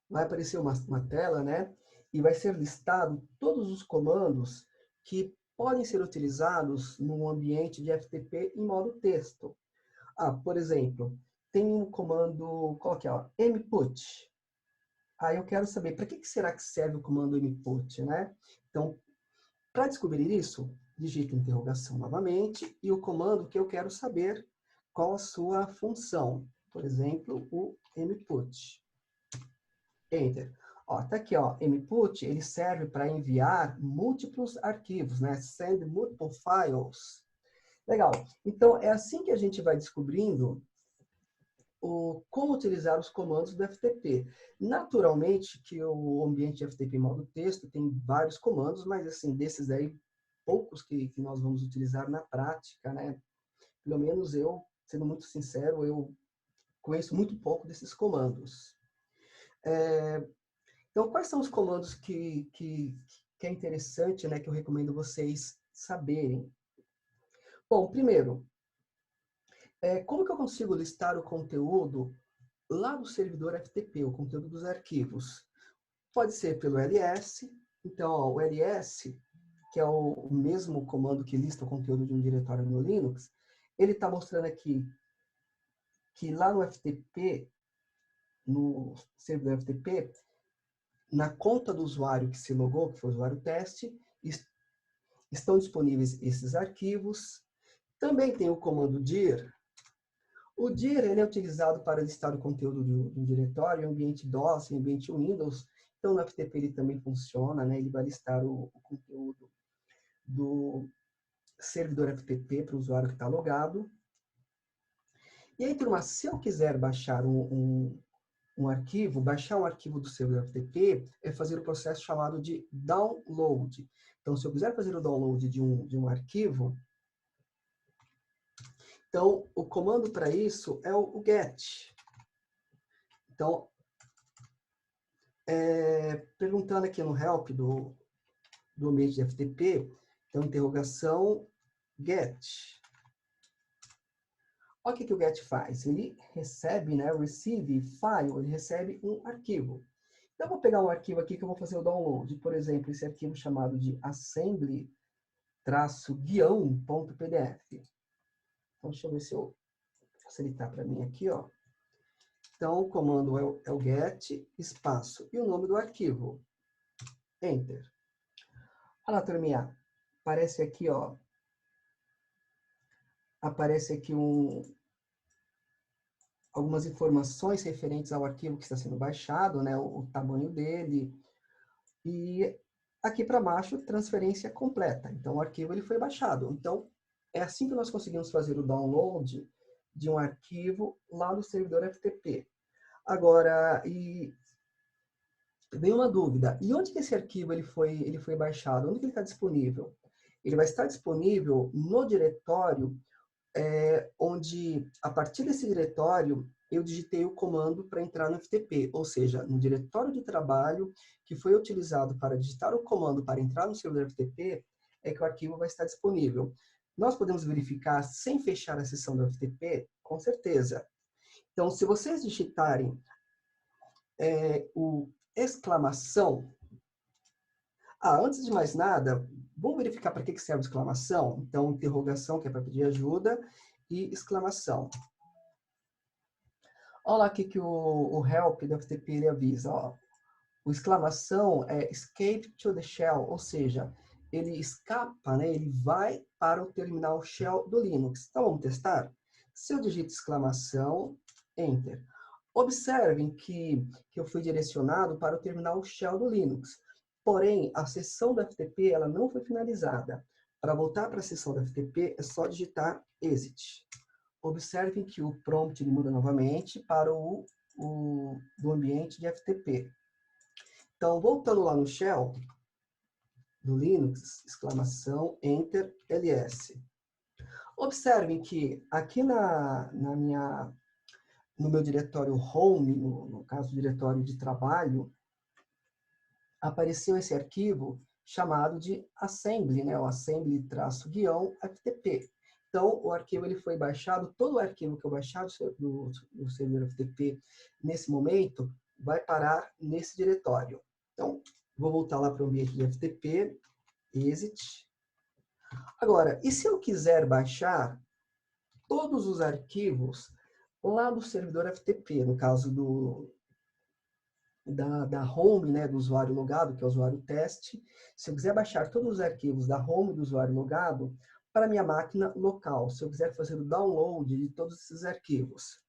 A: vai aparecer uma tela, né? E vai ser listado todos os comandos que podem ser utilizados num ambiente de FTP em modo texto. Por exemplo, tem um comando, qual que é? Input. Eu quero saber para que será que serve o comando input, né? Então, para descobrir isso, digite interrogação novamente e o comando que eu quero saber qual a sua função. Por exemplo, o input. Enter. Tá aqui, input, ele serve para enviar múltiplos arquivos, né? Send multiple files. Legal. Então, é assim que a gente vai descobrindo como utilizar os comandos do FTP. Naturalmente, que o ambiente FTP em modo texto tem vários comandos, mas, assim, desses aí, poucos que nós vamos utilizar na prática, né? Pelo menos eu, sendo muito sincero, eu conheço muito pouco desses comandos. Então, quais são os comandos que é interessante, né, que eu recomendo vocês saberem? Bom, primeiro, como que eu consigo listar o conteúdo lá do servidor FTP, o conteúdo dos arquivos? Pode ser pelo ls. Então, o ls, que é o mesmo comando que lista o conteúdo de um diretório no Linux, ele está mostrando aqui que lá no FTP, no servidor FTP, na conta do usuário que se logou, que foi o usuário teste, estão disponíveis esses arquivos. Também tem o comando dir. O dir ele é utilizado para listar o conteúdo de um diretório em ambiente DOS, em ambiente Windows. Então, no FTP ele também funciona, né? Ele vai listar o conteúdo do servidor FTP para o usuário que está logado. E aí, turma, se eu quiser baixar um arquivo, baixar um arquivo do servidor FTP é fazer o processo chamado de download. Então, se eu quiser fazer o download de um arquivo, então, o comando para isso é o get. Então, perguntando aqui no help do ambiente de FTP, então, interrogação get. Olha o que o get faz. Ele recebe, né, receive file, ele recebe um arquivo. Então, eu vou pegar um arquivo aqui que eu vou fazer o download. Por exemplo, esse arquivo chamado de assembly-guião.pdf. Então, deixa eu ver se eu facilitar para mim aqui, ó. Então, o comando é o get, espaço, e o nome do arquivo. Enter. Olha lá, turminha. Aparece aqui, ó. Aparece aqui algumas informações referentes ao arquivo que está sendo baixado, né? O tamanho dele. E aqui para baixo, transferência completa. Então, o arquivo ele foi baixado. Então, é assim que nós conseguimos fazer o download de um arquivo lá do servidor FTP. Agora, vem uma dúvida. E onde que esse arquivo ele foi baixado? Onde que ele está disponível? Ele vai estar disponível no diretório onde, a partir desse diretório, eu digitei o comando para entrar no FTP. Ou seja, no diretório de trabalho que foi utilizado para digitar o comando para entrar no servidor FTP, é que o arquivo vai estar disponível. Nós podemos verificar sem fechar a sessão do FTP? Com certeza. Então, se vocês digitarem o exclamação. Antes de mais nada, vamos verificar para que serve exclamação? Então, interrogação, que é para pedir ajuda, e exclamação. Olha lá aqui que o help do FTP ele avisa. Ó. O exclamação é escape to the shell, ou seja, ele escapa, né? Ele vai para o terminal shell do Linux. Então, vamos testar? Se eu digito exclamação, enter. Observem que eu fui direcionado para o terminal shell do Linux. Porém, a sessão do FTP ela não foi finalizada. Para voltar para a sessão do FTP, é só digitar exit. Observem que o prompt ele muda novamente para o do ambiente de FTP. Então, voltando lá no shell, do Linux, exclamação, enter, ls. Observem que aqui no meu diretório home, no caso, diretório de trabalho, apareceu esse arquivo chamado de assembly, né? O assembly-ftp. Então, o arquivo ele foi baixado, todo o arquivo que eu baixar do servidor FTP nesse momento vai parar nesse diretório. Então, vou voltar lá para o ambiente de FTP, exit. Agora, e se eu quiser baixar todos os arquivos lá do servidor FTP, no caso da home, né, do usuário logado, que é o usuário teste, se eu quiser baixar todos os arquivos da home do usuário logado para minha máquina local, se eu quiser fazer o download de todos esses arquivos.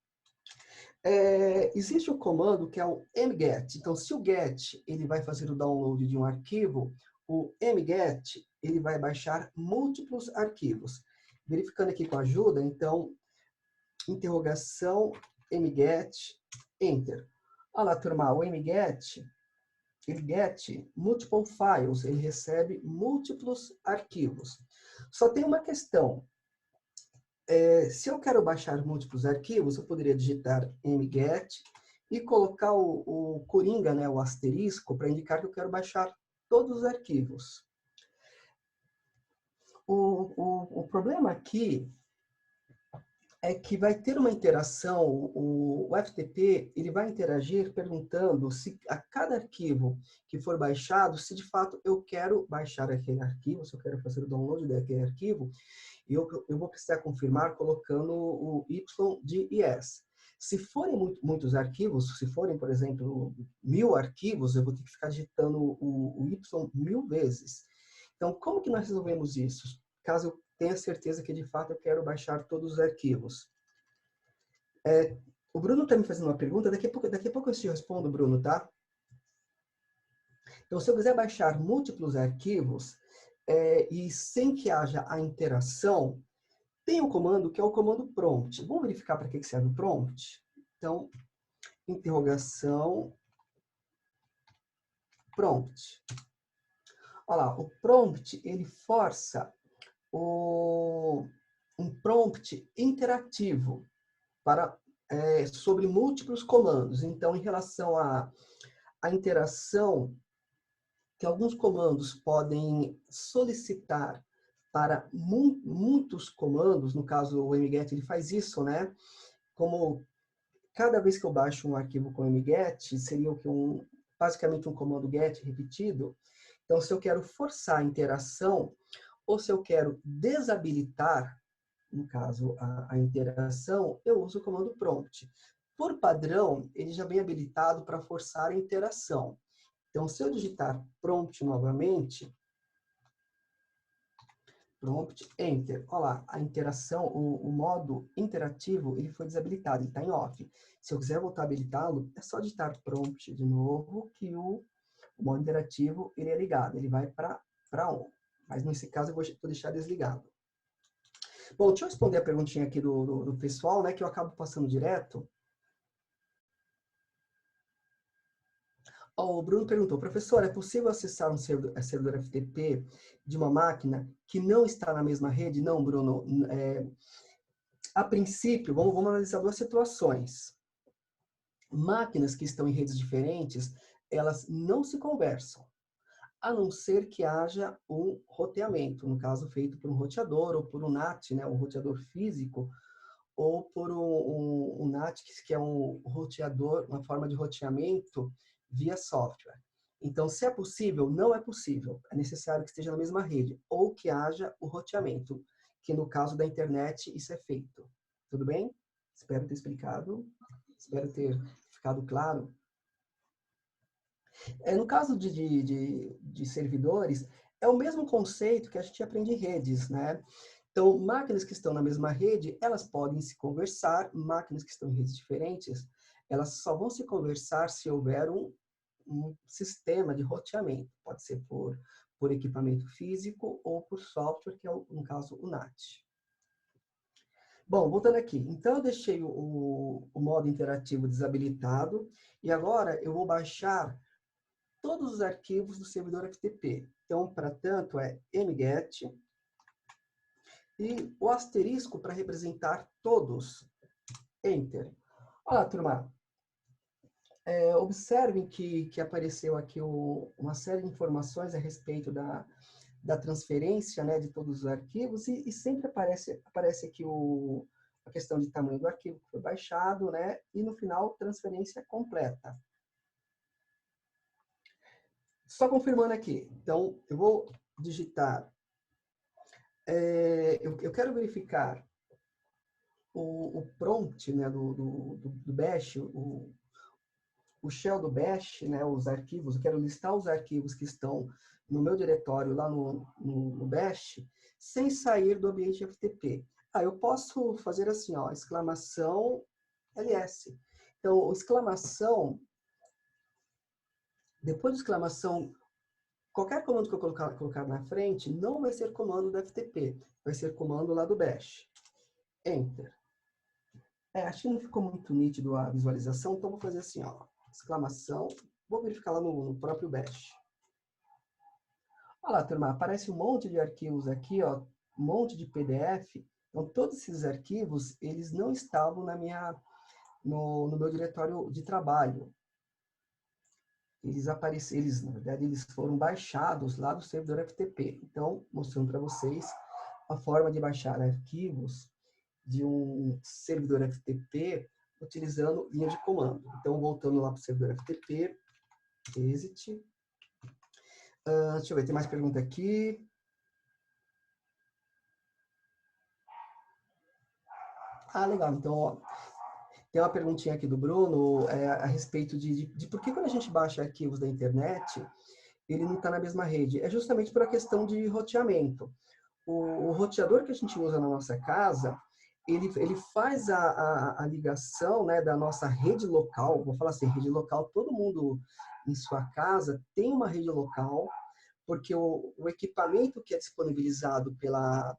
A: Existe um comando que é o mget. Então, se o get ele vai fazer o download de um arquivo, o mget ele vai baixar múltiplos arquivos. Verificando aqui com a ajuda, então, interrogação, mget, enter. Olha lá, turma, o mget, ele get multiple files, ele recebe múltiplos arquivos. Só tem uma questão. Se eu quero baixar múltiplos arquivos, eu poderia digitar mget e colocar o coringa, né, o asterisco, para indicar que eu quero baixar todos os arquivos. O problema aqui é que vai ter uma interação, o FTP ele vai interagir perguntando se a cada arquivo que for baixado, se de fato eu quero baixar aquele arquivo, se eu quero fazer o download daquele arquivo, e eu vou precisar confirmar colocando o YDES. Se forem muitos arquivos, se forem, por exemplo, 1000 arquivos, eu vou ter que ficar digitando o Y 1000 vezes. Então, como que nós resolvemos isso? Caso eu tenha certeza que, de fato, eu quero baixar todos os arquivos. O Bruno está me fazendo uma pergunta, daqui a pouco eu te respondo, Bruno, tá? Então, se eu quiser baixar múltiplos arquivos, e sem que haja a interação, tem um comando que é o comando prompt. Vamos verificar para que serve o prompt? Então, interrogação, prompt. Olha lá, o prompt, ele força um prompt interativo sobre múltiplos comandos. Então, em relação à interação, que alguns comandos podem solicitar para muitos comandos, no caso o mget ele faz isso, né? Como cada vez que eu baixo um arquivo com mget, seria basicamente um comando get repetido. Então, se eu quero forçar a interação, ou se eu quero desabilitar, no caso, a interação, eu uso o comando prompt. Por padrão, ele já vem habilitado para forçar a interação. Então, se eu digitar prompt novamente, prompt, enter. Olha lá, a interação, o modo interativo, ele foi desabilitado, ele está em off. Se eu quiser voltar a habilitá-lo, é só digitar prompt de novo, que o modo interativo ele é ligado, ele vai para on. Mas nesse caso eu vou deixar desligado. Bom, deixa eu responder a perguntinha aqui do pessoal, né, que eu acabo passando direto. O Bruno perguntou, professor, é possível acessar um servidor FTP de uma máquina que não está na mesma rede? Não, Bruno. A princípio, vamos analisar duas situações. Máquinas que estão em redes diferentes, elas não se conversam, a não ser que haja um roteamento, no caso feito por um roteador ou por um NAT, né, um roteador físico, ou por um NAT, que é um roteador, uma forma de roteamento via software. Então, se é possível, não é possível. É necessário que esteja na mesma rede, ou que haja o roteamento, que no caso da internet isso é feito. Tudo bem? Espero ter explicado, espero ter ficado claro. No caso de servidores, é o mesmo conceito que a gente aprende em redes, né? Então, máquinas que estão na mesma rede, elas podem se conversar, máquinas que estão em redes diferentes, elas só vão se conversar se houver um sistema de roteamento. Pode ser por equipamento físico ou por software, que é, no caso, o NAT. Bom, voltando aqui. Então, eu deixei o modo interativo desabilitado e agora eu vou baixar todos os arquivos do servidor FTP. Então, para tanto, é mget e o asterisco para representar todos. Enter. Olha, turma. Observem que apareceu aqui uma série de informações a respeito da transferência, né, de todos os arquivos e sempre aparece aqui a questão de tamanho do arquivo que foi baixado, né, e no final transferência completa. Só confirmando aqui. Então, eu vou digitar. Eu quero verificar o prompt, né, do bash, o shell do bash, né, os arquivos, eu quero listar os arquivos que estão no meu diretório lá no bash, sem sair do ambiente FTP. Eu posso fazer assim, ó, exclamação ls. Então, exclamação, depois de exclamação, qualquer comando que eu colocar na frente não vai ser comando do FTP, vai ser comando lá do bash. Enter. Acho que não ficou muito nítido a visualização, então vou fazer assim, ó, exclamação, vou verificar lá no próprio bash. Olha lá, turma, aparece um monte de arquivos aqui, ó, um monte de PDF. Então, todos esses arquivos, eles não estavam no meu diretório de trabalho. Na verdade, eles foram baixados lá do servidor FTP. Então, mostrando para vocês a forma de baixar arquivos de um servidor FTP utilizando linha de comando. Então, voltando lá para o servidor FTP, exit. Deixa eu ver, tem mais pergunta aqui. Legal. Então, ó, tem uma perguntinha aqui do Bruno a respeito de por que quando a gente baixa arquivos da internet, ele não está na mesma rede. É justamente por a questão de roteamento. O roteador que a gente usa na nossa casa, ele faz a ligação, né, da nossa rede local. Vou falar assim, rede local, todo mundo em sua casa tem uma rede local, porque o equipamento que é disponibilizado pela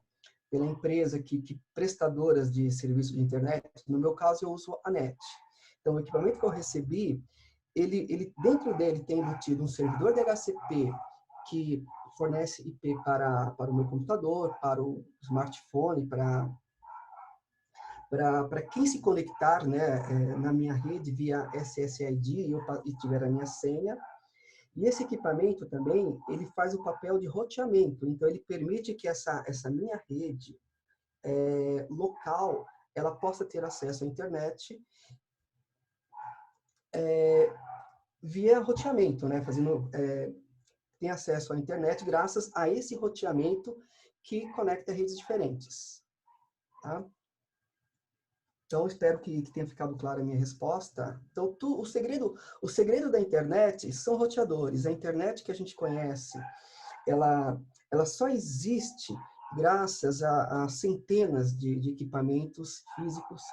A: empresa que prestadoras de serviço de internet, no meu caso eu uso a NET. Então, o equipamento que eu recebi, dentro dele tem embutido um servidor DHCP que fornece IP para o meu computador, para o smartphone, para quem se conectar, né, na minha rede via SSID e tiver a minha senha. E esse equipamento também, ele faz o papel de roteamento. Então, ele permite que essa minha rede local, ela possa ter acesso à internet via roteamento, né? Tem acesso à internet graças a esse roteamento que conecta redes diferentes. Tá? Então, espero que tenha ficado clara a minha resposta. Então, o segredo da internet são roteadores. A internet que a gente conhece, ela só existe graças a centenas de equipamentos físicos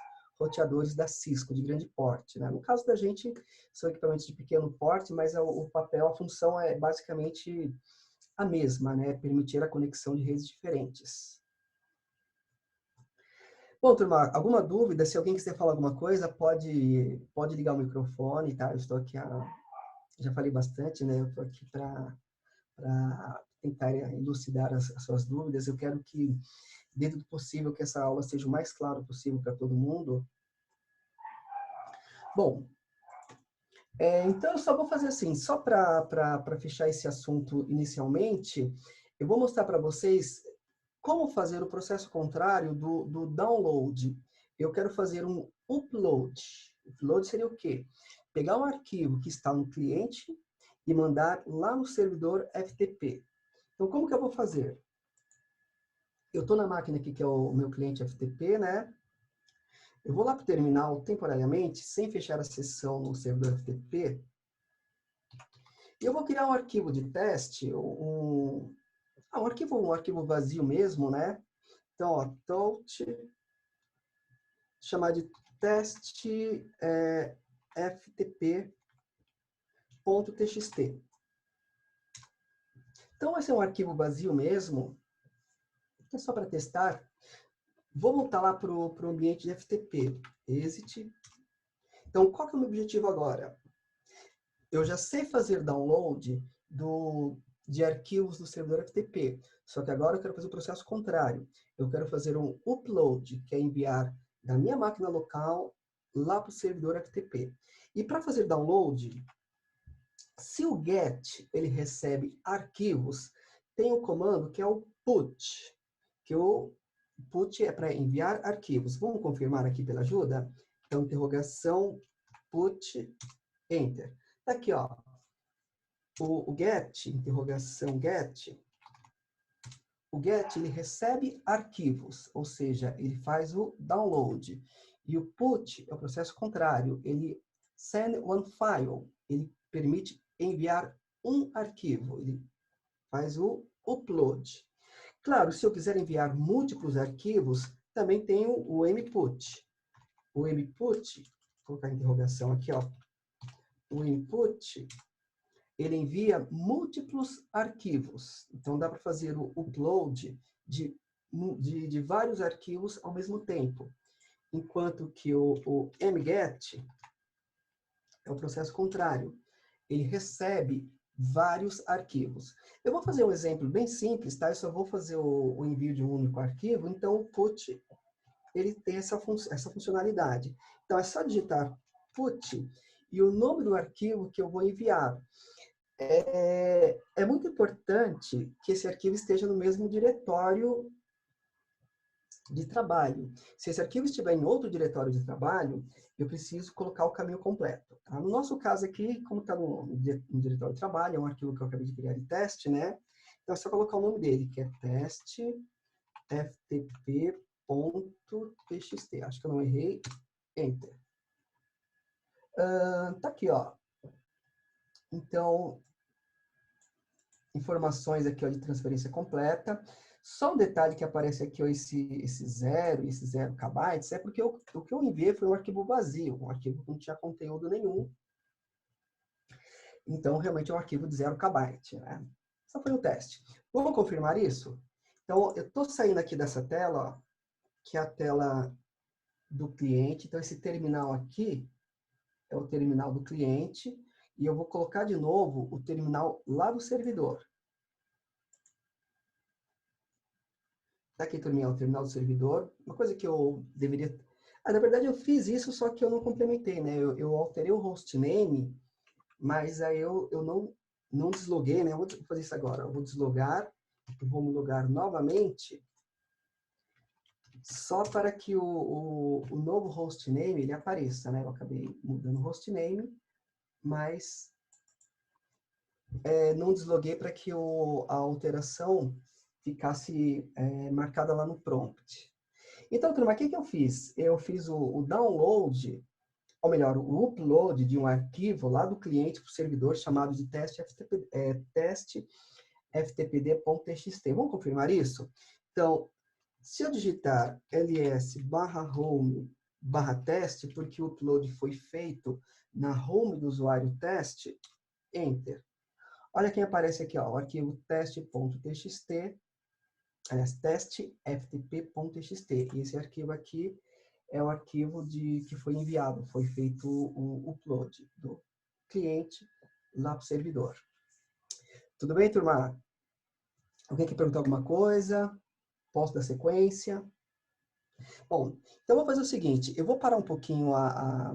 A: roteadores da Cisco, de grande porte. Né? No caso da gente, são equipamentos de pequeno porte, mas o papel, a função é basicamente a mesma, né? Permitir a conexão de redes diferentes. Bom, turma, alguma dúvida? Se alguém quiser falar alguma coisa, pode ligar o microfone, tá? Eu estou aqui, já falei bastante, né? Eu estou aqui para tentar elucidar as suas dúvidas. Eu quero que, dentro do possível, que essa aula seja o mais claro possível para todo mundo. Bom, então eu só vou fazer assim, só para fechar esse assunto inicialmente, eu vou mostrar para vocês como fazer o processo contrário do download. Eu quero fazer um upload. Upload seria o quê? Pegar um arquivo que está no cliente e mandar lá no servidor FTP. Então, como que eu vou fazer? Eu estou na máquina aqui, que é o meu cliente FTP, né? Eu vou lá para o terminal temporariamente, sem fechar a sessão no servidor FTP. E eu vou criar um arquivo de teste, um arquivo vazio mesmo, né? Então, ó, touch, chamar de teste ftp.txt. Então, vai ser um arquivo vazio mesmo, é só para testar. Vou voltar lá para o ambiente de FTP. Exit. Então, qual que é o meu objetivo agora? Eu já sei fazer download de arquivos do servidor FTP. Só que agora eu quero fazer o processo contrário. Eu quero fazer um upload, que é enviar da minha máquina local lá para o servidor FTP. E para fazer download, se o get ele recebe arquivos, tem um comando que é o put, que o put é para enviar arquivos. Vamos confirmar aqui pela ajuda? Então, interrogação, put, enter. Tá aqui, ó. O get, interrogação get, o get ele recebe arquivos, ou seja, ele faz o download. E o put é o processo contrário, ele send one file, ele permite enviar um arquivo, ele faz o upload. Claro, se eu quiser enviar múltiplos arquivos, também tenho o input. O input, vou colocar a interrogação aqui, ó. O input, ele envia múltiplos arquivos. Então, dá para fazer o upload de vários arquivos ao mesmo tempo. Enquanto que o mget é o processo contrário. Ele recebe vários arquivos. Eu vou fazer um exemplo bem simples, tá? Eu só vou fazer o envio de um único arquivo, então o put, ele tem essa funcionalidade. Então, é só digitar put e o nome do arquivo que eu vou enviar. É muito importante que esse arquivo esteja no mesmo diretório de trabalho. Se esse arquivo estiver em outro diretório de trabalho, eu preciso colocar o caminho completo. Tá? No nosso caso aqui, como está no diretório de trabalho, é um arquivo que eu acabei de criar de teste, né? Então é só colocar o nome dele, que é teste ftp.txt. Acho que eu não errei. Enter. Tá aqui, ó. Então, informações aqui ó, de transferência completa. Só um detalhe que aparece aqui, ó, esse 0 e esse 0 KB, é porque o que eu enviei foi um arquivo vazio, um arquivo que não tinha conteúdo nenhum. Então, realmente é um arquivo de 0 KB. Né? Só foi um teste. Vamos confirmar isso? Então, eu estou saindo aqui dessa tela, ó, que é a tela do cliente. Então, esse terminal aqui é o terminal do cliente. E eu vou colocar de novo o terminal lá do servidor. Tá aqui também o terminal do servidor. Uma coisa que eu deveria... na verdade, eu fiz isso, só que eu não complementei, né? Eu alterei o hostname, mas aí eu não desloguei, né? Eu vou fazer isso agora. Eu vou deslogar, vou me logar novamente, só para que o novo hostname ele apareça, né? Eu acabei mudando o hostname, mas não desloguei para que a alteração ficasse marcada lá no prompt. Então, turma, o que eu fiz? Eu fiz o download, ou melhor, o upload de um arquivo lá do cliente para o servidor chamado de teste ftpd.txt. Vamos confirmar isso? Então, se eu digitar ls/home/teste, porque o upload foi feito na home do usuário teste, enter. Olha quem aparece aqui, ó, o arquivo teste.txt, teste ftp.txt. E esse arquivo aqui é o arquivo que foi enviado, foi feito o upload do cliente lá para o servidor. Tudo bem, turma? Alguém quer perguntar alguma coisa? Posso dar sequência? Bom, então vou fazer o seguinte, eu vou parar um pouquinho a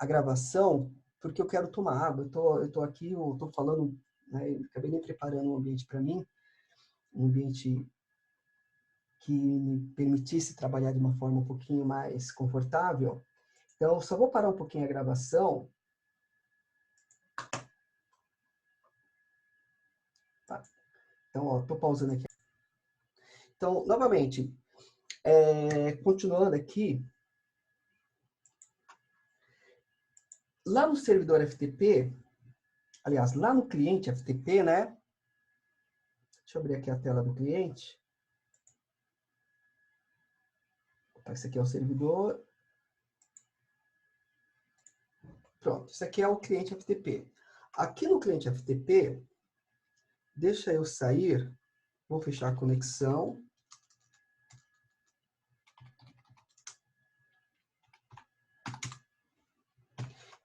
A: gravação, porque eu quero tomar água. Eu tô aqui, eu tô falando, né, eu acabei nem preparando um ambiente para mim, um ambiente que me permitisse trabalhar de uma forma um pouquinho mais confortável. Então, eu só vou parar um pouquinho a gravação. Tá. Então, ó, tô pausando aqui. Então, novamente, continuando aqui, lá no servidor FTP, aliás, lá no cliente FTP, né? Deixa eu abrir aqui a tela do cliente. Esse aqui é o servidor. Pronto, isso aqui é o cliente FTP. Aqui no cliente FTP, deixa eu sair, vou fechar a conexão.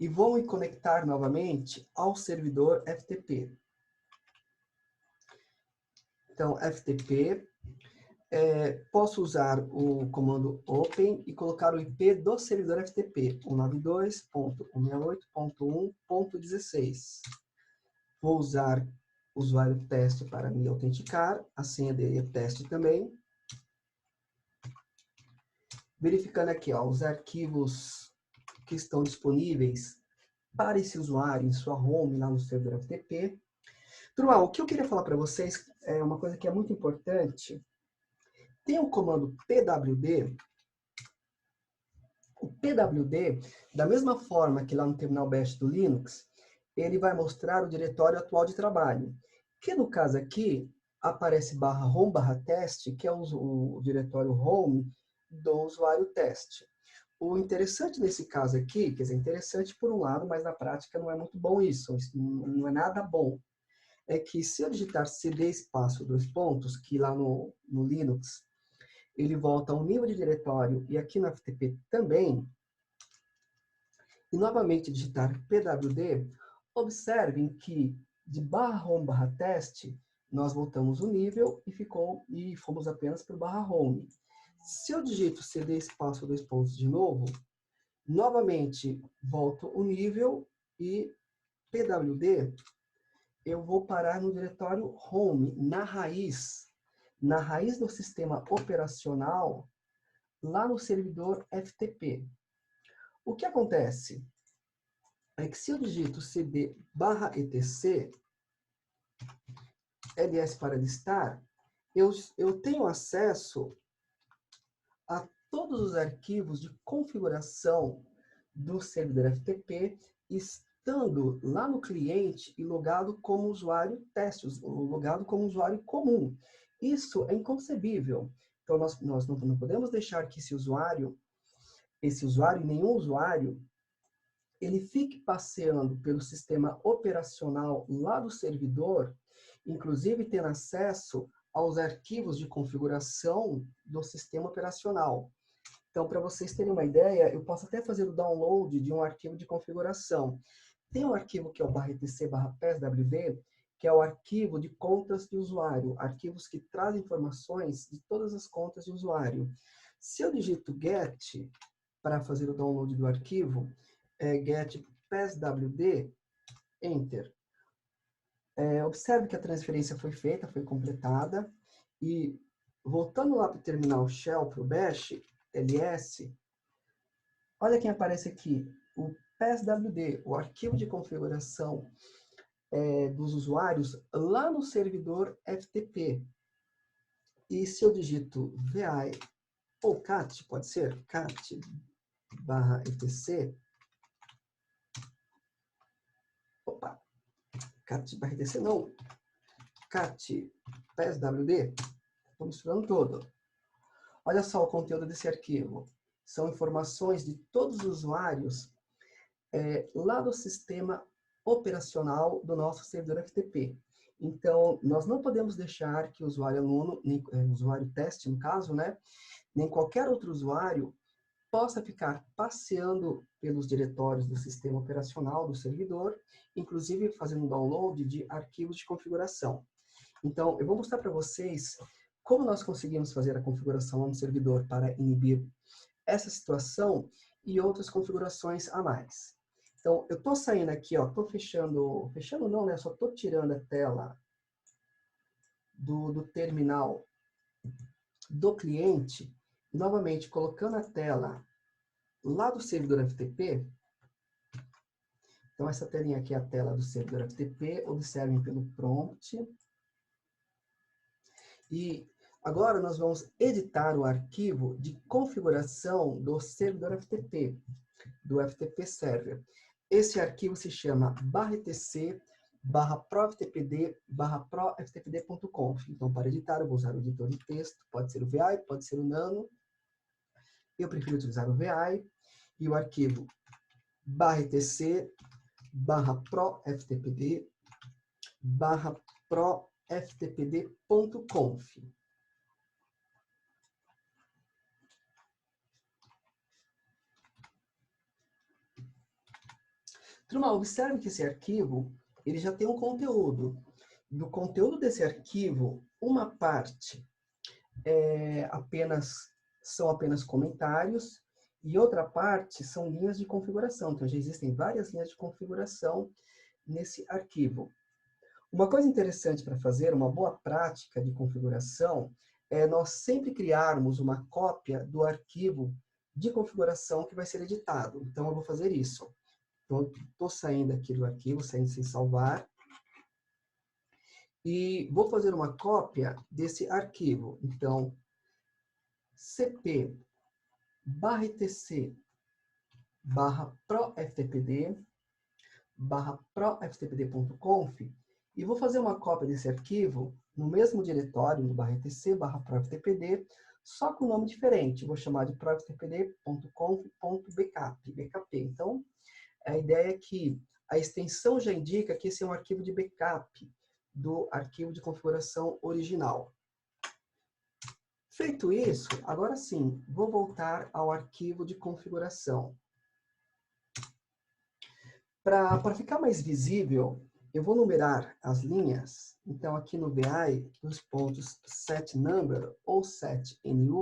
A: e vou me conectar novamente ao servidor FTP. Então, FTP, posso usar o comando open e colocar o IP do servidor FTP, 192.168.1.16. Vou usar o usuário teste para me autenticar, a senha dele é teste também. Verificando aqui, ó, os arquivos que estão disponíveis para esse usuário em sua home, lá no servidor FTP. Turma, o que eu queria falar para vocês é uma coisa que é muito importante. Tem o comando pwd. O pwd, da mesma forma que lá no terminal bash do Linux, ele vai mostrar o diretório atual de trabalho. Que no caso aqui, aparece /home/teste, que é o diretório home do usuário teste. O interessante nesse caso aqui, quer dizer, interessante por um lado, mas na prática não é muito bom isso não é nada bom. É que se eu digitar cd espaço 2 pontos, que lá no Linux ele volta a um nível de diretório e aqui no FTP também, e novamente digitar pwd, observem que de /home/teste nós voltamos o nível e fomos apenas para o /home. Se eu digito cd espaço 2 pontos de novo, novamente volto o nível e pwd, eu vou parar no diretório home, na raiz do sistema operacional, lá no servidor FTP. O que acontece é que se eu digito cd/etc, ls para listar, eu tenho acesso a todos os arquivos de configuração do servidor FTP, estando lá no cliente e logado como usuário teste, logado como usuário comum. Isso é inconcebível. Então, nós não podemos deixar que esse usuário e nenhum usuário, ele fique passeando pelo sistema operacional lá do servidor, inclusive tendo acesso aos arquivos de configuração do sistema operacional. Então, para vocês terem uma ideia, eu posso até fazer o download de um arquivo de configuração. Tem um arquivo que é o /etc/passwd, que é o arquivo de contas de usuário, arquivos que trazem informações de todas as contas de usuário. Se eu digito get para fazer o download do arquivo, get passwd, enter. Observe que a transferência foi feita, foi completada, e voltando lá para o terminal shell, para o bash, ls, olha quem aparece aqui, o passwd, o arquivo de configuração dos usuários lá no servidor FTP. E se eu digito vi ou cat, pode ser, cat/etc, opa, cat/etc não, cat passwd, estou misturando todo. Olha só o conteúdo desse arquivo. São informações de todos os usuários lá do sistema operacional do nosso servidor FTP. Então, nós não podemos deixar que o usuário aluno, nem o usuário teste, no caso, né, nem qualquer outro usuário possa ficar passeando pelos diretórios do sistema operacional do servidor, inclusive fazendo download de arquivos de configuração. Então, eu vou mostrar para vocês como nós conseguimos fazer a configuração no servidor para inibir essa situação e outras configurações a mais. Então, eu estou saindo aqui, estou fechando não, né? Só estou tirando a tela do terminal do cliente, novamente colocando a tela lá do servidor FTP. Então, essa telinha aqui é a tela do servidor FTP, observem pelo prompt. E agora nós vamos editar o arquivo de configuração do servidor FTP, do FTP Server. Esse arquivo se chama /etc/proftpd/proftpd.conf. Então, para editar, eu vou usar o editor de texto, pode ser o VI, pode ser o Nano. Eu prefiro utilizar o VI. E o arquivo /etc/proftpd/proftpd.conf. Turma, observe que esse arquivo, ele já tem um conteúdo. Do conteúdo desse arquivo, uma parte são apenas comentários e outra parte são linhas de configuração. Então, já existem várias linhas de configuração nesse arquivo. Uma coisa interessante para fazer, uma boa prática de configuração, é nós sempre criarmos uma cópia do arquivo de configuração que vai ser editado. Então, eu vou fazer isso. Então, estou saindo aqui do arquivo, saindo sem salvar. E vou fazer uma cópia desse arquivo. Então, cp/etc/proftpd/proftpd.conf e vou fazer uma cópia desse arquivo no mesmo diretório, no /etc/proftpd, só com nome diferente. Vou chamar de proftpd.conf.backup. Então, a ideia é que a extensão já indica que esse é um arquivo de backup do arquivo de configuração original. Feito isso, agora sim, vou voltar ao arquivo de configuração. Para ficar mais visível, eu vou numerar as linhas. Então, aqui no VI, os pontos setNumber ou setNU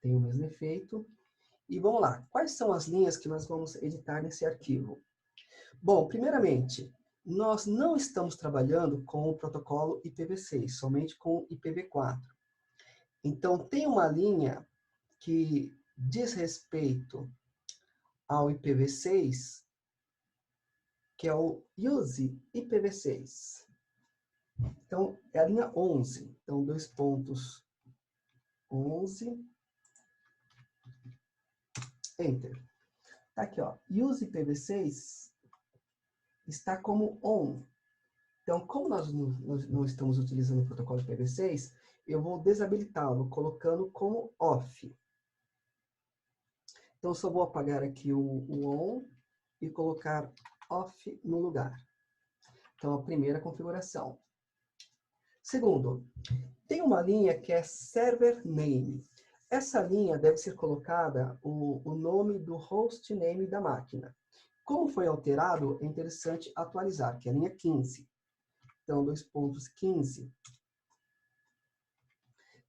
A: tem o mesmo efeito. E vamos lá, quais são as linhas que nós vamos editar nesse arquivo? Bom, primeiramente, nós não estamos trabalhando com o protocolo IPv6, somente com o IPv4. Então, tem uma linha que diz respeito ao IPv6, que é o use IPv6. Então, é a linha 11. Então, 2.11, Enter. Tá aqui, ó. Use IPv6 está como on. Então, como nós não estamos utilizando o protocolo IPv6, eu vou desabilitá-lo, colocando como off. Então, eu só vou apagar aqui o on e colocar off no lugar. Então, a primeira configuração. Segundo, tem uma linha que é server name. Essa linha deve ser colocada o nome do hostname da máquina. Como foi alterado, é interessante atualizar, que é a linha 15. Então, 2.15.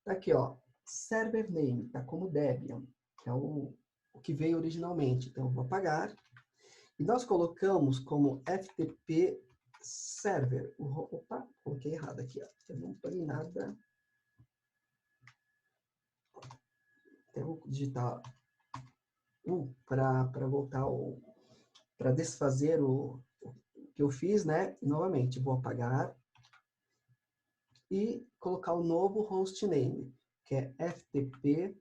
A: Tá aqui, ó, server name, tá como Debian, que é o que veio originalmente. Então, eu vou apagar. E nós colocamos como FTP server. Opa, coloquei errado aqui, ó. Eu não põe nada. Até vou digitar para voltar, para desfazer o que eu fiz, né? E, novamente, vou apagar e colocar o novo hostname, que é FTP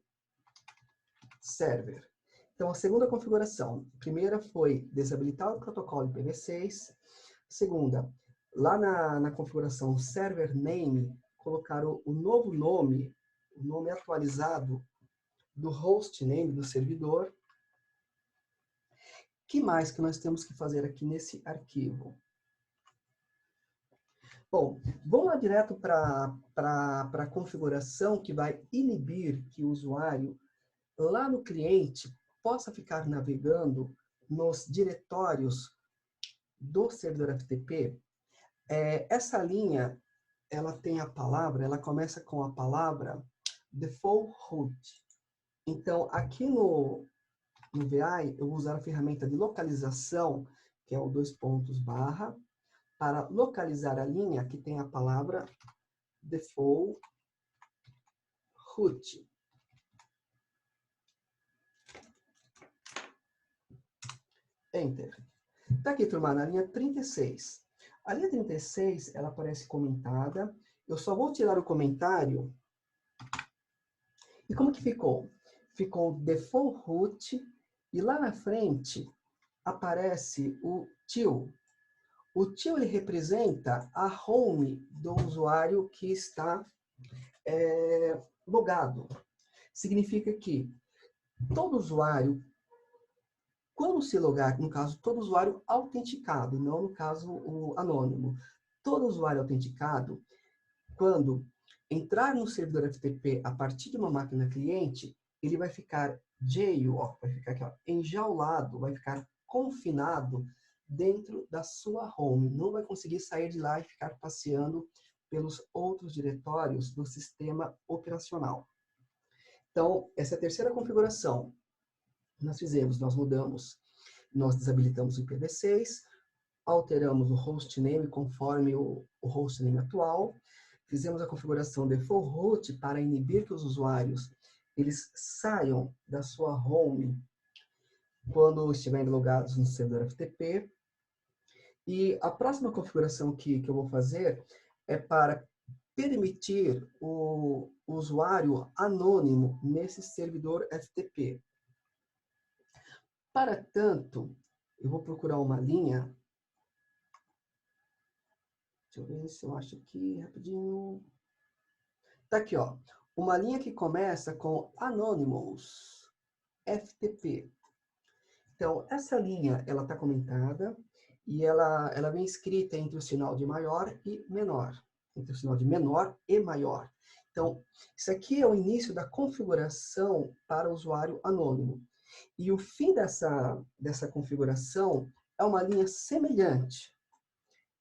A: server. Então, a segunda configuração. A primeira foi desabilitar o protocolo IPv6. Segunda, lá na configuração server name, colocar o novo nome, o nome atualizado do hostname do servidor. Que mais que nós temos que fazer aqui nesse arquivo? Bom, vamos lá direto para a configuração que vai inibir que o usuário, lá no cliente, possa ficar navegando nos diretórios do servidor FTP. Essa linha, ela tem a palavra, ela começa com a palavra default root. Então, aqui no VI, eu vou usar a ferramenta de localização, que é o 2 para localizar a linha que tem a palavra default root. Enter. Tá aqui, turma, na linha 36. A linha 36, ela aparece comentada. Eu só vou tirar o comentário. E como que ficou? Ficou default root e lá na frente aparece o til. O til ele representa a home do usuário que está logado. Significa que todo usuário, quando se logar, no caso, todo usuário autenticado, não no caso o anônimo, todo usuário autenticado, quando entrar no servidor FTP a partir de uma máquina cliente, ele vai ficar jail, vai ficar aqui, ó, enjaulado, vai ficar confinado dentro da sua home. Não vai conseguir sair de lá e ficar passeando pelos outros diretórios do sistema operacional. Então, essa é a terceira configuração. Nós mudamos, nós desabilitamos o IPv6, alteramos o hostname conforme o hostname atual, fizemos a configuração default root para inibir que os usuários eles saiam da sua home quando estiverem logados no servidor FTP. E a próxima configuração que eu vou fazer é para permitir o usuário anônimo nesse servidor FTP. Para tanto, eu vou procurar uma linha. Deixa eu ver se eu acho aqui rapidinho. Tá aqui, ó. Uma linha que começa com Anonymous FTP. Então, essa linha, ela está comentada e ela vem escrita entre o sinal de maior e menor. Entre o sinal de menor e maior. Então, isso aqui é o início da configuração para o usuário anônimo. E o fim dessa configuração é uma linha semelhante.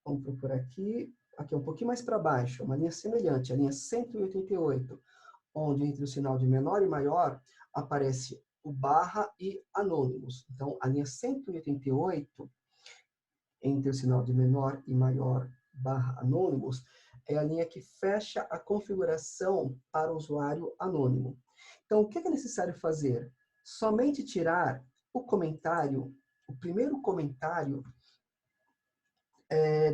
A: Vamos procurar aqui. Aqui um pouquinho mais para baixo. Uma linha semelhante, a linha 188. Onde entre o sinal de menor e maior aparece o barra e anônimos. Então, a linha 188, entre o sinal de menor e maior barra anônimos, é a linha que fecha a configuração para o usuário anônimo. Então, o que é necessário fazer? Somente tirar o comentário, o primeiro comentário,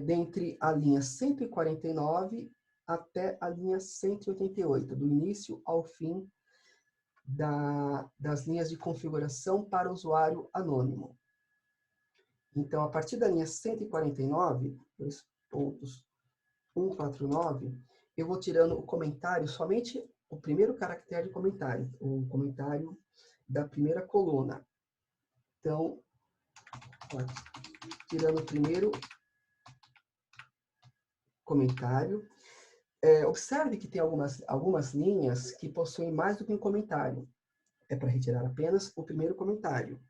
A: dentre a linha 149 até a linha 188, do início ao fim das linhas de configuração para o usuário anônimo. Então, a partir da linha 149, 2.149, eu vou tirando o comentário, somente o primeiro caractere de comentário, o comentário da primeira coluna. Então, ó, tirando o primeiro comentário. Observe que tem algumas linhas que possuem mais do que um comentário. É para retirar apenas o primeiro comentário.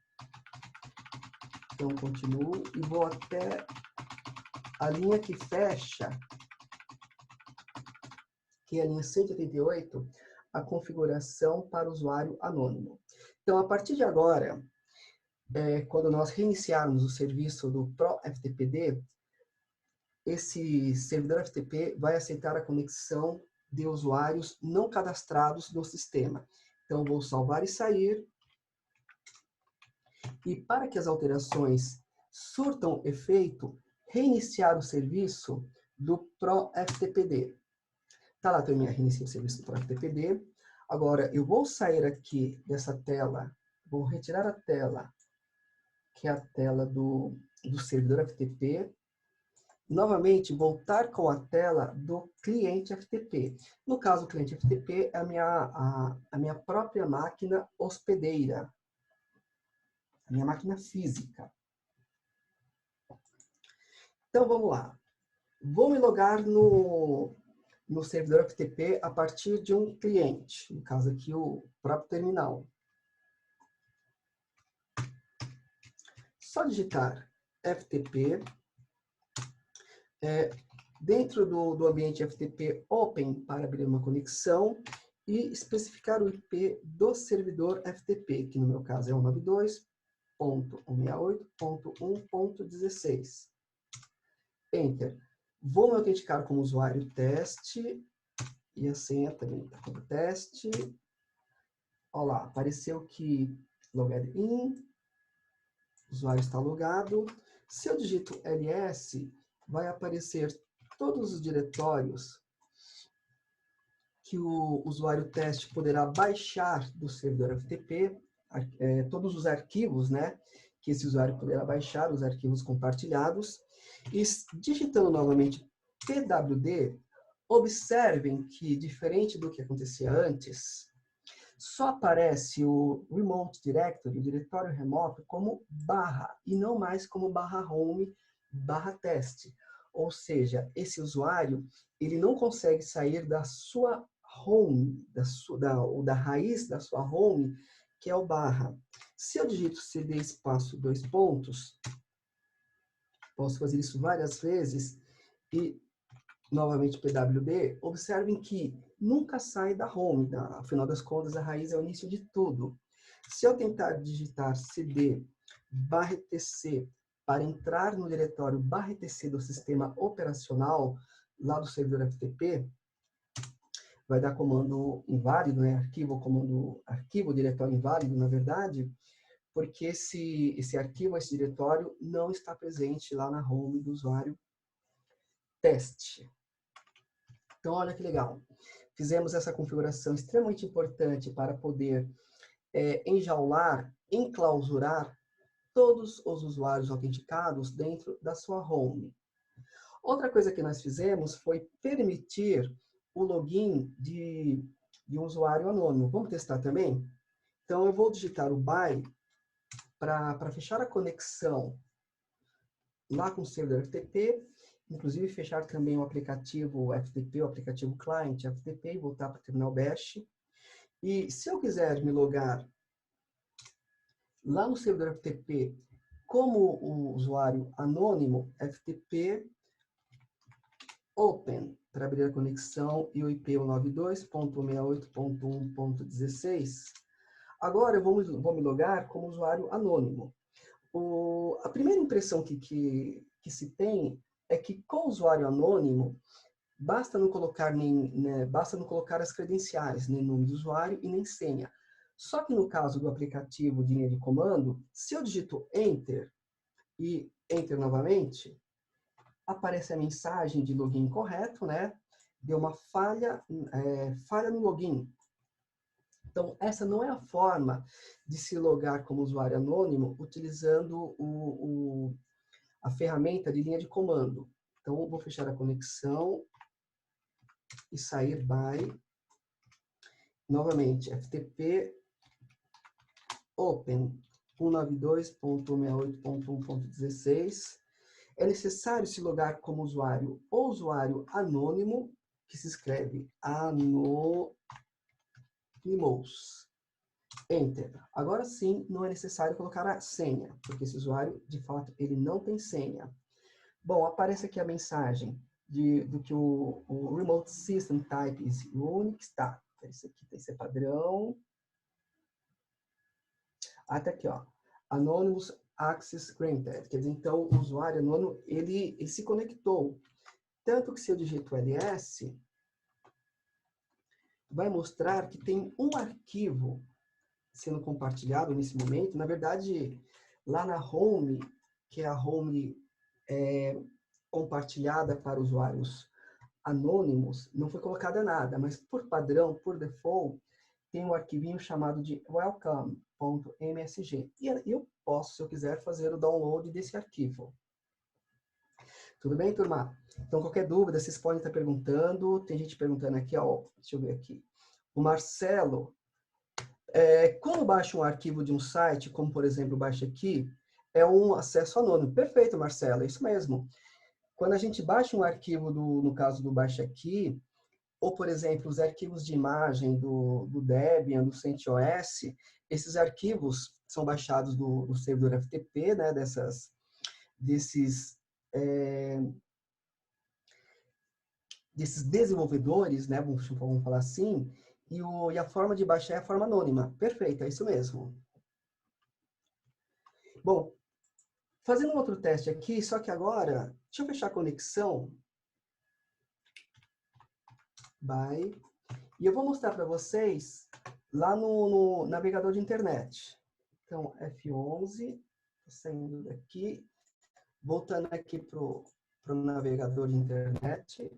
A: Então, continuo e vou até a linha que fecha, que é a linha 188, a configuração para o usuário anônimo. Então, a partir de agora, quando nós reiniciarmos o serviço do ProFTPD, esse servidor FTP vai aceitar a conexão de usuários não cadastrados no sistema. Então, vou salvar e sair. E para que as alterações surtam efeito, reiniciar o serviço do ProFTPD. Tá lá também, reiniciar o serviço do ProFTPD. Agora, eu vou sair aqui dessa tela, vou retirar a tela, que é a tela do servidor FTP. Novamente, voltar com a tela do cliente FTP. No caso, o cliente FTP é a minha própria máquina hospedeira. A minha máquina física. Então, vamos lá. Vou me logar no servidor FTP a partir de um cliente. No caso aqui, o próprio terminal. Só digitar FTP. Dentro do ambiente FTP Open para abrir uma conexão e especificar o IP do servidor FTP, que no meu caso é 192.168.1.16. Enter. Vou me autenticar como usuário teste e a senha também está como teste. Olha lá, apareceu que logado in, o usuário está logado. Se eu digito ls, vai aparecer todos os diretórios que o usuário teste poderá baixar do servidor FTP, todos os arquivos, né, que esse usuário poderá baixar, os arquivos compartilhados. E digitando novamente pwd, observem que, diferente do que acontecia antes, só aparece o Remote Directory, o diretório remoto, como barra, e não mais como /home, /teste. Ou seja, esse usuário, ele não consegue sair da sua home, da raiz da sua home, que é o barra. Se eu digito cd espaço 2 pontos, Posso fazer isso várias vezes e, novamente, PWD, observem que nunca sai da home, afinal das contas, a raiz é o início de tudo. Se eu tentar digitar cd/tc para entrar no diretório /tc do sistema operacional, lá do servidor FTP, vai dar comando inválido, né? Arquivo, diretório inválido, na verdade, porque esse arquivo, esse diretório, não está presente lá na home do usuário teste. Então, olha que legal. Fizemos essa configuração extremamente importante para poder enjaular, enclausurar todos os usuários autenticados dentro da sua home. Outra coisa que nós fizemos foi permitir o login de um usuário anônimo. Vamos testar também? Então, eu vou digitar o BY para fechar a conexão lá com o servidor FTP, inclusive fechar também o aplicativo FTP, o aplicativo client FTP, e voltar para o terminal bash. E se eu quiser me logar lá no servidor FTP como o usuário anônimo, FTP open, para abrir a conexão, e o IP 192.168.1.16. Agora eu vou me logar como usuário anônimo. A primeira impressão que se tem é que com o usuário anônimo, basta não colocar as credenciais, nem nome do usuário e nem senha. Só que no caso do aplicativo de linha de comando, se eu digito Enter e Enter novamente, aparece a mensagem de login incorreto, né? Deu uma falha no login. Então, essa não é a forma de se logar como usuário anônimo utilizando a ferramenta de linha de comando. Então, eu vou fechar a conexão e sair by. Novamente, FTP open 192.168.1.16. É necessário se logar como usuário ou usuário anônimo, que se escreve Anonymous. Enter. Agora sim, não é necessário colocar a senha, porque esse usuário, de fato, ele não tem senha. Bom, aparece aqui a mensagem do que o Remote System Type is Unix. Tá, esse aqui tem que ser padrão. Até aqui, ó. Anonymous Access Granted. Quer dizer, então, o usuário anônimo, ele se conectou. Tanto que se eu digito ls, vai mostrar que tem um arquivo sendo compartilhado nesse momento. Na verdade, lá na home, que é a home compartilhada para usuários anônimos, não foi colocada nada, mas por padrão, por default, tem um arquivinho chamado de welcome.msg. E eu posso, se eu quiser, fazer o download desse arquivo. Tudo bem, turma? Então, qualquer dúvida, vocês podem estar perguntando. Tem gente perguntando aqui, ó, deixa eu ver aqui. O Marcelo, quando baixa um arquivo de um site, como por exemplo, baixa aqui, é um acesso anônimo. Perfeito, Marcelo, é isso mesmo. Quando a gente baixa um arquivo, no caso do baixa aqui, ou por exemplo, os arquivos de imagem do Debian, do CentOS, esses arquivos são baixados do servidor FTP, né, desses desenvolvedores, né, vamos falar assim, e a forma de baixar é a forma anônima. Perfeito, é isso mesmo. Bom, fazendo um outro teste aqui, só que agora, deixa eu fechar a conexão. Bye. E eu vou mostrar para vocês lá no navegador de internet. Então, F11, saindo daqui, voltando aqui para o navegador de internet.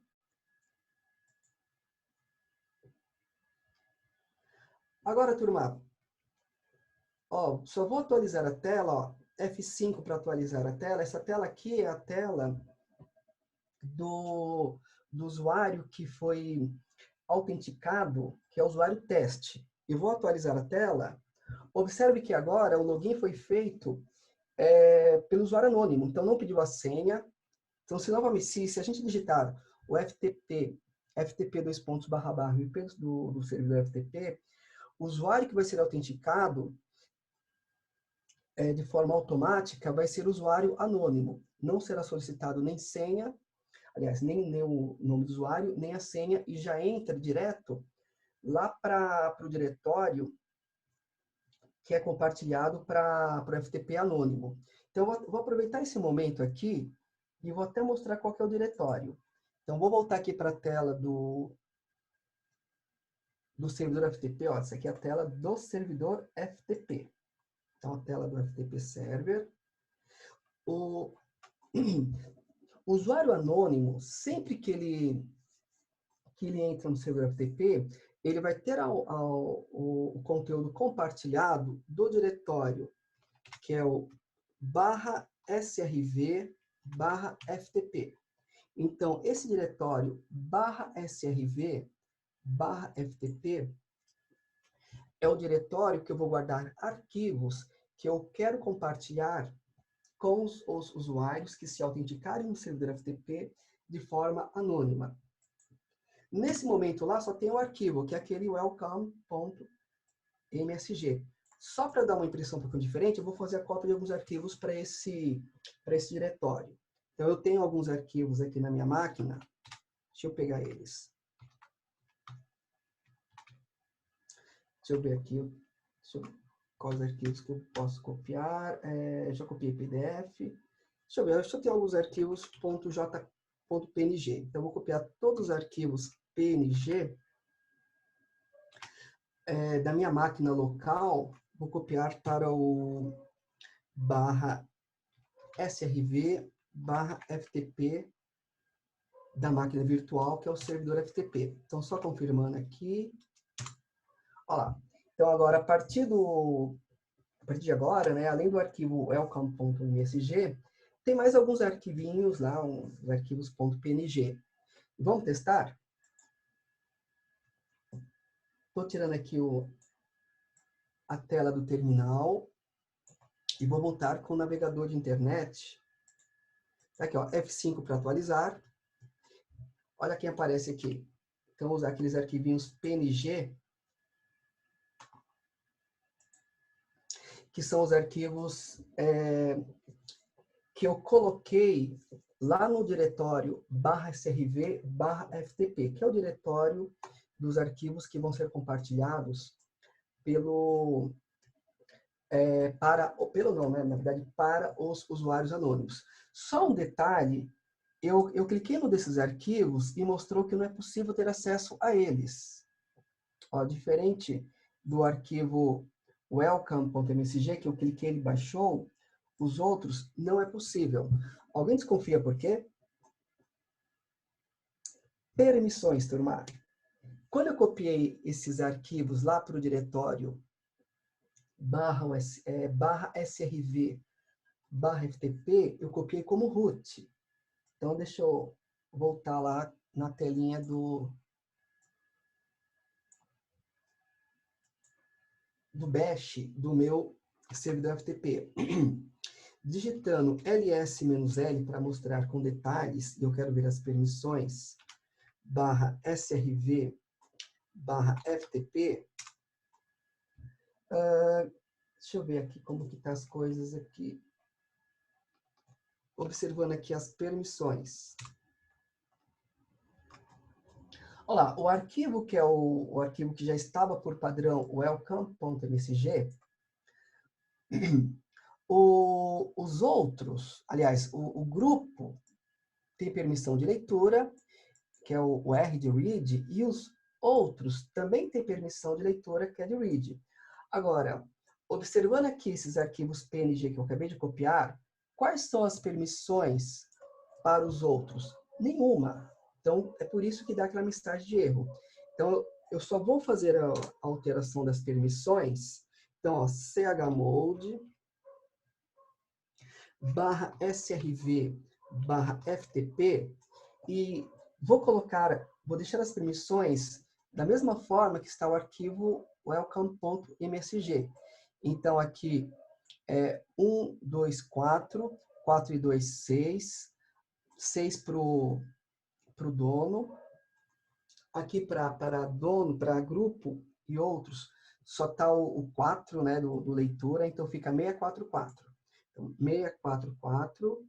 A: Agora, turma, ó, só vou atualizar a tela, ó, F5 para atualizar a tela. Essa tela aqui é a tela do usuário que foi autenticado, que é o usuário teste. E vou atualizar a tela. Observe que agora o login foi feito pelo usuário anônimo, então não pediu a senha. Então, se a gente digitar o FTP 2.// IP do servidor FTP, o usuário que vai ser autenticado de forma automática vai ser o usuário anônimo. não será solicitado nem senha, aliás, nem o nome do usuário, nem a senha, e já entra direto lá para o diretório que é compartilhado para o FTP anônimo. Então, eu vou aproveitar esse momento aqui e vou até mostrar qual que é o diretório. Então, vou voltar aqui para a tela do servidor FTP. Ó, essa aqui é a tela do servidor FTP. Então, a tela do FTP Server. O usuário anônimo, sempre que ele entra no servidor FTP, ele vai ter o conteúdo compartilhado do diretório, que é o /srv/ftp. Então, esse diretório /srv/ftp é o diretório que eu vou guardar arquivos que eu quero compartilhar com os usuários que se autenticarem no servidor FTP de forma anônima. Nesse momento lá, só tem o arquivo, que é aquele welcome.msg. Só para dar uma impressão um pouquinho diferente, eu vou fazer a cópia de alguns arquivos para esse diretório. Então, eu tenho alguns arquivos aqui na minha máquina. Deixa eu pegar eles. Deixa eu ver aqui quais arquivos que eu posso copiar. Já copiei PDF. Deixa eu ver, eu tenho alguns arquivos .j.png. Então, eu vou copiar todos os arquivos PNG da minha máquina local. Vou copiar para o /srv/ftp da máquina virtual, que é o servidor FTP. Então, só confirmando aqui. Olha lá. Então, agora, a partir de agora, né, além do arquivo welcome.msg, tem mais alguns arquivinhos lá, os arquivos .png. Vamos testar? Estou tirando aqui a tela do terminal e vou voltar com o navegador de internet. Aqui, ó, F5 para atualizar. Olha quem aparece aqui. Então, vou usar aqueles arquivinhos PNG, que são os arquivos que eu coloquei lá no diretório /srv/ftp, que é o diretório dos arquivos que vão ser compartilhados para os usuários anônimos. Só um detalhe, eu cliquei no desses arquivos e mostrou que não é possível ter acesso a eles. Ó, diferente do arquivo welcome.msg, que eu cliquei e ele baixou, os outros não é possível. Alguém desconfia por quê? Permissões, turma. Quando eu copiei esses arquivos lá para o diretório /srv/ftp, eu copiei como root. Então, deixa eu voltar lá na telinha do bash do meu servidor FTP. Digitando ls-l para mostrar com detalhes, e eu quero ver as permissões, /srv/ftp. Deixa eu ver aqui como que tá as coisas aqui. Observando aqui as permissões. Olha lá, o arquivo que é o arquivo que já estava por padrão, welcome.msg, os outros, aliás, o grupo tem permissão de leitura, que é o R de read, e os outros também têm permissão de leitura, que é de read. Agora, observando aqui esses arquivos PNG que eu acabei de copiar, quais são as permissões para os outros? Nenhuma. Então, é por isso que dá aquela mensagem de erro. Então, eu só vou fazer a alteração das permissões. Então, ó, chmod /srv/ftp e vou deixar as permissões da mesma forma que está o arquivo welcome.msg. Então, aqui é 1, 2, 4, 4 e 2, 6, 6 para o dono. Aqui para dono, para grupo e outros, só está o 4, né, do leitura, então fica 644. Então, 644.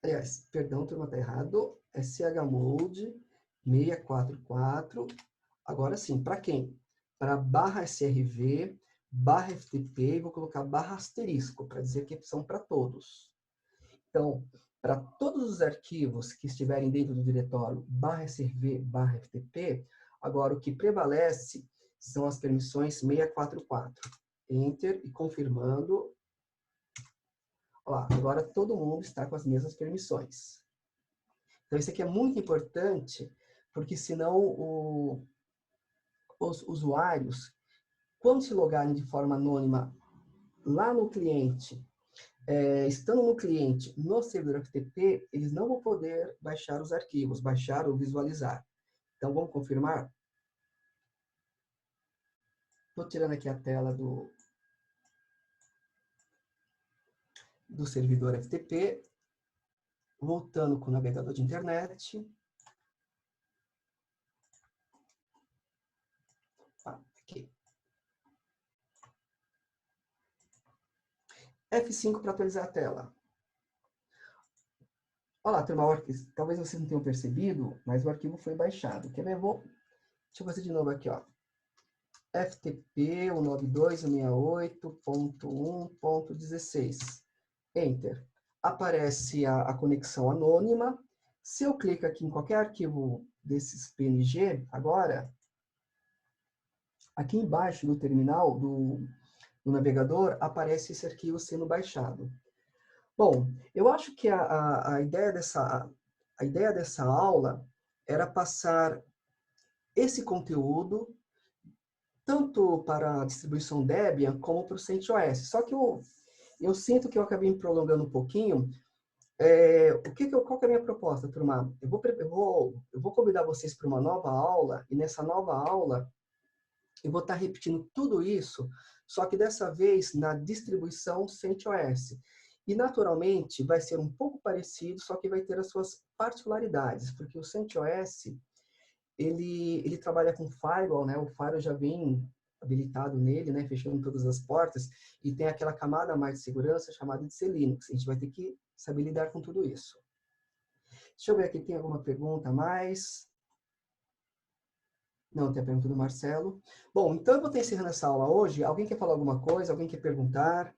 A: Aliás, perdão, turma, tá errado. É chmode 644. Agora sim, para quem? Para barra SRV, barra FTP, e vou colocar barra asterisco, para dizer que são para todos. Então, para todos os arquivos que estiverem dentro do diretório barra SRV, barra FTP, agora o que prevalece são as permissões 644. Enter e confirmando. Ó, agora todo mundo está com as mesmas permissões. Então, isso aqui é muito importante, porque senão os usuários, quando se logarem de forma anônima lá no cliente, estando no cliente, no servidor FTP, eles não vão poder baixar os arquivos, baixar ou visualizar. Então, vamos confirmar? Estou tirando aqui a tela do servidor FTP, voltando com o navegador de internet. Aqui. F5 para atualizar a tela. Olha lá, turma, talvez vocês não tenham percebido, mas o arquivo foi baixado. Quer ver? Deixa eu fazer de novo aqui, ó. FTP 192.168.1.16. Enter. Aparece a conexão anônima. Se eu clico aqui em qualquer arquivo desses PNG, agora, aqui embaixo do terminal, do navegador, aparece esse arquivo sendo baixado. Bom, eu acho que a ideia dessa aula era passar esse conteúdo tanto para a distribuição Debian como para o CentOS. Só que eu sinto que eu acabei me prolongando um pouquinho. Qual que é a minha proposta, turma? Eu vou convidar vocês para uma nova aula, e nessa nova aula eu vou estar repetindo tudo isso, só que dessa vez na distribuição CentOS. E, naturalmente, vai ser um pouco parecido, só que vai ter as suas particularidades, porque o CentOS, ele trabalha com firewall, né? O firewall já vem habilitado nele, né? Fechando todas as portas, e tem aquela camada a mais de segurança chamada de C-Linux. A gente vai ter que saber lidar com tudo isso. Deixa eu ver aqui, tem alguma pergunta a mais? Não, tem a pergunta do Marcelo. Bom, então eu vou estar encerrando essa aula hoje. Alguém quer falar alguma coisa? Alguém quer perguntar?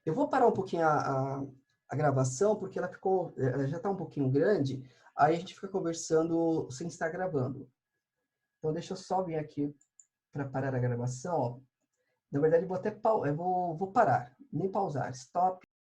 A: Eu vou parar um pouquinho a gravação, porque ela já está um pouquinho grande, aí a gente fica conversando sem estar gravando. Então, deixa eu só vir aqui para parar a gravação. Ó. Na verdade, eu vou até vou parar, nem pausar. Stop.